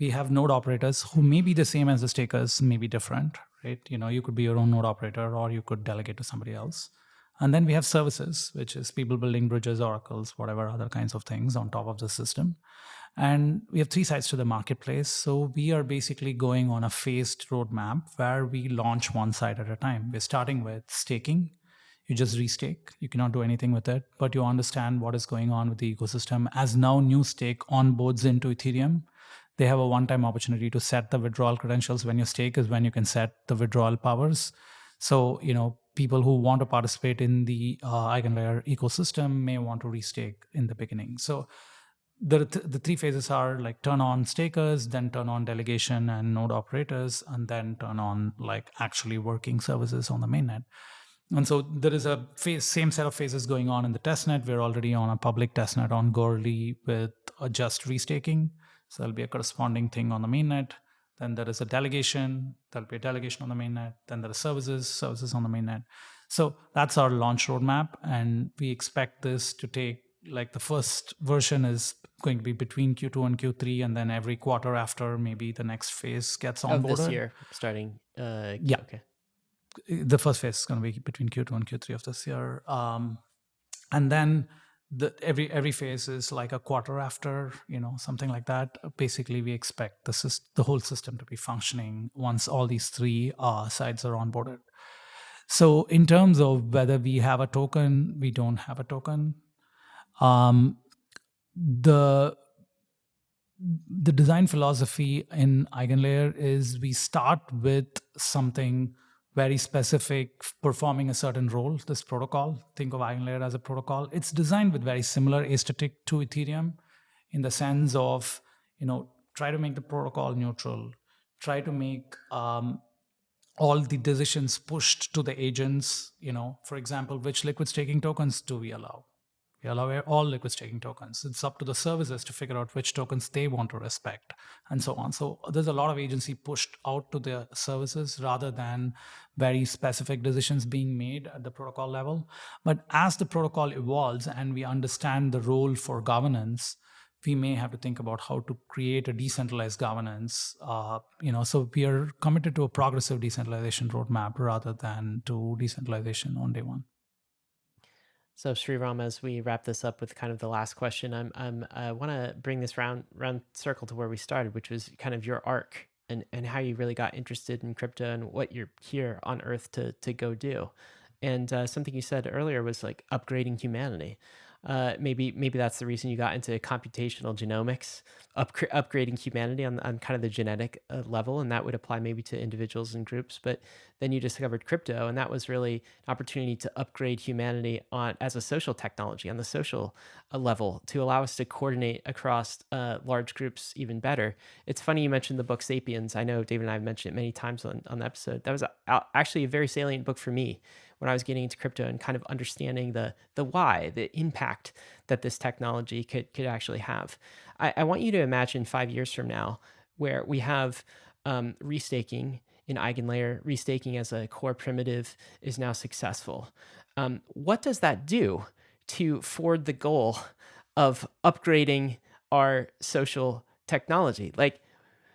We have node operators who may be the same as the stakers, may be different, right? You could be your own node operator, or you could delegate to somebody else. And then we have services, which is people building bridges, oracles, whatever other kinds of things on top of the system. And we have three sides to the marketplace. So we are basically going on a phased roadmap where we launch one side at a time. We're starting with staking. You just restake. You cannot do anything with it, but you understand what is going on with the ecosystem. As now new stake onboards into Ethereum, they have a one-time opportunity to set the withdrawal credentials. When you stake is when you can set the withdrawal powers. So, people who want to participate in the Eigenlayer ecosystem may want to restake in the beginning. So the three phases are like turn on stakers, then turn on delegation and node operators, and then turn on like actually working services on the mainnet. And so there is a same set of phases going on in the testnet. We're already on a public testnet on Goerli with just restaking. So there'll be a corresponding thing on the mainnet. Then there is a delegation. There'll be a delegation on the mainnet. Then there are services on the mainnet. So that's our launch roadmap. And we expect this to take, like the first version is going to be between Q2 and Q3. And then every quarter after, maybe the next phase gets onboarded. Of this year, starting. Yeah. Okay. The first phase is going to be between Q2 and Q3 of this year. And then every phase is like a quarter after, something like that. Basically, we expect the whole system to be functioning once all these three sides are onboarded. So in terms of whether we have a token, we don't have a token. The design philosophy in Eigenlayer is we start with something very specific, performing a certain role, this protocol. Think of Eigenlayer as a protocol. It's designed with very similar aesthetic to Ethereum in the sense of, try to make the protocol neutral, try to make all the decisions pushed to the agents. For example, which liquid staking tokens do we allow? We allow all liquid staking tokens. It's up to the services to figure out which tokens they want to respect and so on. So there's a lot of agency pushed out to the services rather than very specific decisions being made at the protocol level. But as the protocol evolves and we understand the role for governance, we may have to think about how to create a decentralized governance. So we are committed to a progressive decentralization roadmap rather than to decentralization on day one. So Sreeram, as we wrap this up with kind of the last question, I want to bring this round circle to where we started, which was kind of your arc and how you really got interested in crypto and what you're here on Earth to go do. And something you said earlier was like upgrading humanity. Maybe that's the reason you got into computational genomics, upgrading humanity on kind of the genetic level, and that would apply maybe to individuals and groups. But then you discovered crypto, and that was really an opportunity to upgrade humanity as a social technology on the social level to allow us to coordinate across large groups even better. It's funny you mentioned the book *Sapiens*. I know David and I have mentioned it many times on the episode. That was actually a very salient book for me when I was getting into crypto and kind of understanding the why, the impact that this technology could actually have. I want you to imagine 5 years from now where we have restaking in Eigenlayer, restaking as a core primitive is now successful. What does that do to forward the goal of upgrading our social technology? Like,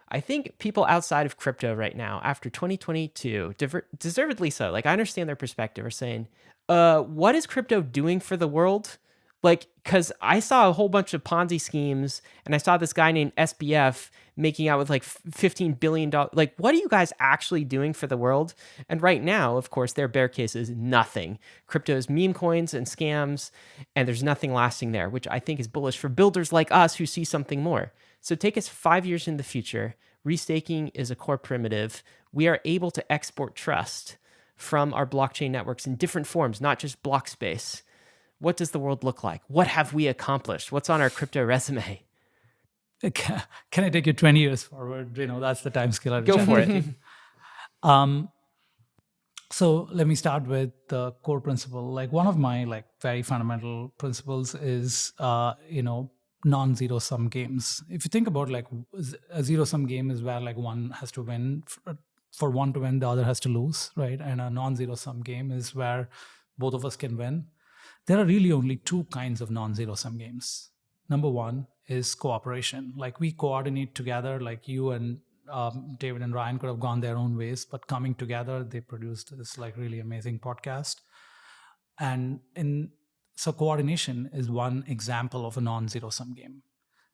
I think people outside of crypto right now, after 2022, deservedly so, like I understand their perspective, are saying, what is crypto doing for the world? Like, because I saw a whole bunch of Ponzi schemes and I saw this guy named SBF making out with like $15 billion. Like, what are you guys actually doing for the world? And right now, of course, their bear case is nothing. Crypto is meme coins and scams, and there's nothing lasting there, which I think is bullish for builders like us who see something more. So take us 5 years in the future. Restaking is a core primitive. We are able to export trust from our blockchain networks in different forms, not just block space. What does the world look like? What have we accomplished? What's on our crypto resume? Can I take you 20 years forward? That's the time scale. Go for it. So let me start with the core principle. Like one of my very fundamental principles is, non-zero sum games. If you think about a zero sum game is where one has to win. For one to win, the other has to lose, right? And a non-zero sum game is where both of us can win. There are really only two kinds of non-zero sum games. Number one is cooperation. Like we coordinate together, like you and David and Ryan could have gone their own ways, but coming together, they produced this really amazing podcast. So coordination is one example of a non-zero sum game.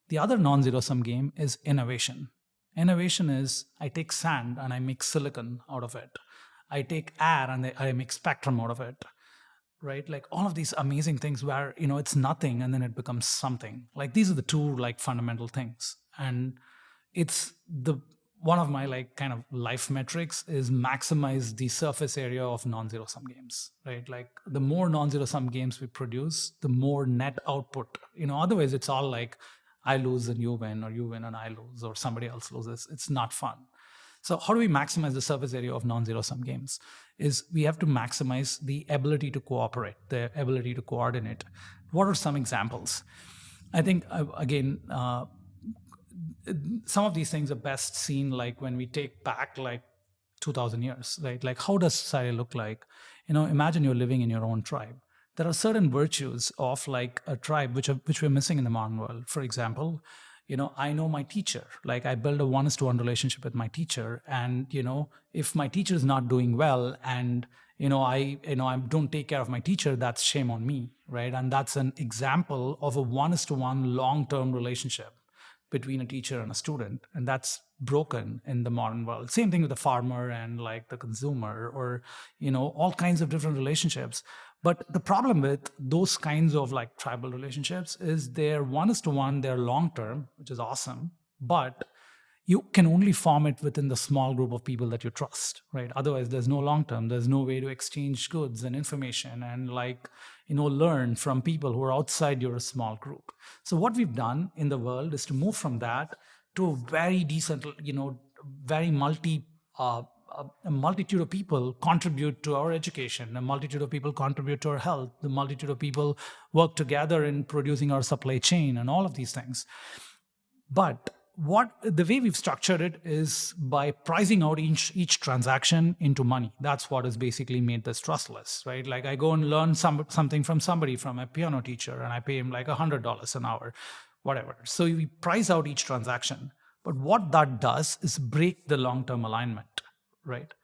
The other non-zero sum game is innovation. Innovation is I take sand and I make silicon out of it. I take air and I make spectrum out of it. right? Like all of these amazing things where, it's nothing and then it becomes something. Like these are the two like fundamental things. And it's one of my like kind of life metrics is maximize the surface area of non-zero sum games, right? Like the more non-zero sum games we produce, the more net output. Otherwise it's all like I lose and you win, or you win and I lose, or somebody else loses. It's not fun. So how do we maximize the surface area of non-zero sum games? Is we have to maximize the ability to cooperate, the ability to coordinate. What are some examples? I think, again, some of these things are best seen like when we take back like 2000 years, right? Like how does society look like? Imagine you're living in your own tribe. There are certain virtues of like a tribe which we're missing in the modern world. For example, I know my teacher. Like I build a 1:1 relationship with my teacher, and if my teacher is not doing well, and I don't take care of my teacher, that's shame on me, right? And that's an example of a 1:1 long-term relationship between a teacher and a student, and that's broken in the modern world. Same thing with the farmer and like the consumer, or all kinds of different relationships. But the problem with those kinds of like tribal relationships is they're 1:1, they're long term, which is awesome, but you can only form it within the small group of people that you trust, right? Otherwise, there's no long term. There's no way to exchange goods and information and like, learn from people who are outside your small group. So what we've done in the world is to move from that to a very decent, very a multitude of people contribute to our education, a multitude of people contribute to our health, the multitude of people work together in producing our supply chain and all of these things. But the way we've structured it is by pricing out each transaction into money. That's what has basically made this trustless, right? Like I go and learn something from somebody, from a piano teacher, and I pay him like $100 an hour, whatever. So we price out each transaction. But what that does is break the long-term alignment, right?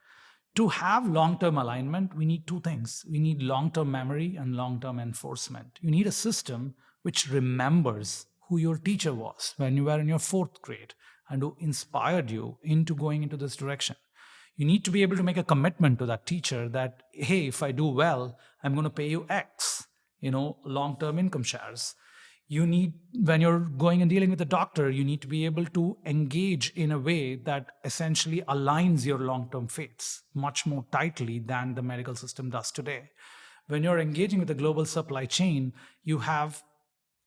To have long-term alignment, we need two things. We need long-term memory and long-term enforcement. You need a system which remembers who your teacher was when you were in your 4th grade and who inspired you into going into this direction. You need to be able to make a commitment to that teacher that, hey, if I do well, I'm going to pay you X, long-term income shares. You need, when you're going and dealing with a doctor, you need to be able to engage in a way that essentially aligns your long-term fates much more tightly than the medical system does today. When you're engaging with the global supply chain, you have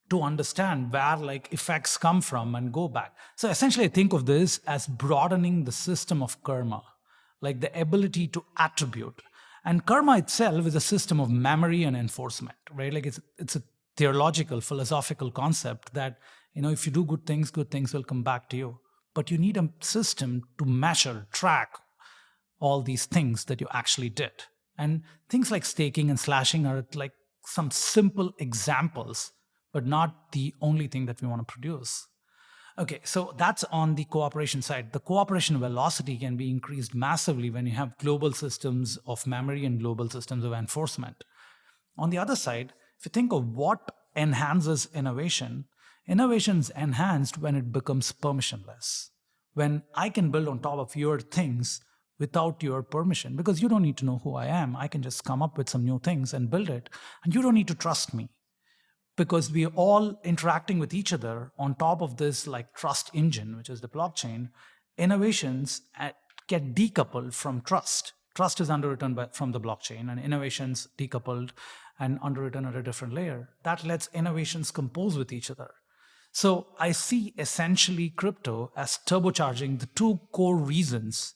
to understand where like effects come from and go back. So essentially I think of this as broadening the system of karma, like the ability to attribute. And karma itself is a system of memory and enforcement, right? Like it's a theological, philosophical concept that, if you do good things will come back to you. But you need a system to measure, track all these things that you actually did. And things like staking and slashing are like some simple examples, but not the only thing that we want to produce. Okay, so that's on the cooperation side. The cooperation velocity can be increased massively when you have global systems of memory and global systems of enforcement. On the other side, if you think of what enhances innovation, innovation is enhanced when it becomes permissionless. When I can build on top of your things without your permission, because you don't need to know who I am. I can just come up with some new things and build it, and you don't need to trust me, because we are all interacting with each other on top of this like trust engine, which is the blockchain. Innovations get decoupled from trust. Trust is underwritten from the blockchain, and innovations decoupled and underwritten at a different layer. That lets innovations compose with each other. So I see essentially crypto as turbocharging the two core reasons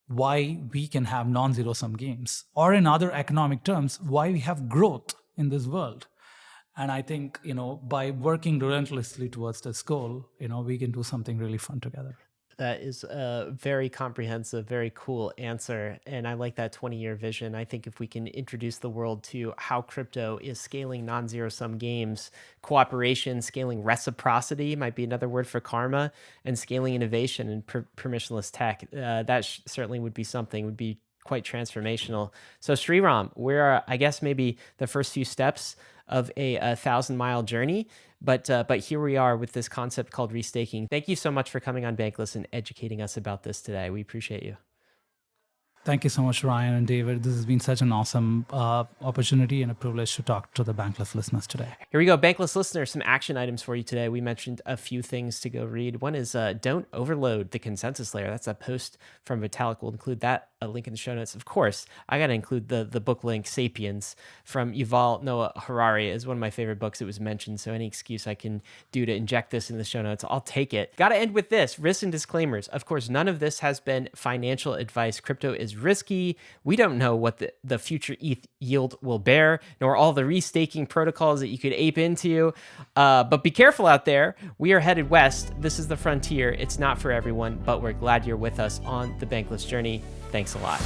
why we can have non-zero sum games, or in other economic terms, why we have growth in this world. And I think, by working relentlessly towards this goal, we can do something really fun together. That is a very comprehensive, very cool answer. And I like that 20-year vision. I think if we can introduce the world to how crypto is scaling non-zero sum games, cooperation, scaling reciprocity might be another word for karma, and scaling innovation and permissionless tech, that certainly would be something, would be quite transformational. So Sreeram, we're, I guess, maybe the first few steps of a 1,000-mile journey. But here we are with this concept called restaking. Thank you so much for coming on Bankless and educating us about this today. We appreciate you. Thank you so much, Ryan and David. This has been such an awesome opportunity and a privilege to talk to the Bankless listeners today. Here we go. Bankless listeners, some action items for you today. We mentioned a few things to go read. One is don't overload the consensus layer. That's a post from Vitalik. We'll include that, a link in the show notes. Of course, I got to include the book link, Sapiens, from Yuval Noah Harari. Is one of my favorite books. It was mentioned, so any excuse I can do to inject this in the show notes, I'll take it. Got to end with this, risks and disclaimers. Of course, none of this has been financial advice. Crypto is risky. We don't know what the future ETH yield will bear, nor all the restaking protocols that you could ape into. But be careful out there. We are headed west. This is the frontier. It's not for everyone, but we're glad you're with us on the Bankless journey. Thanks a lot.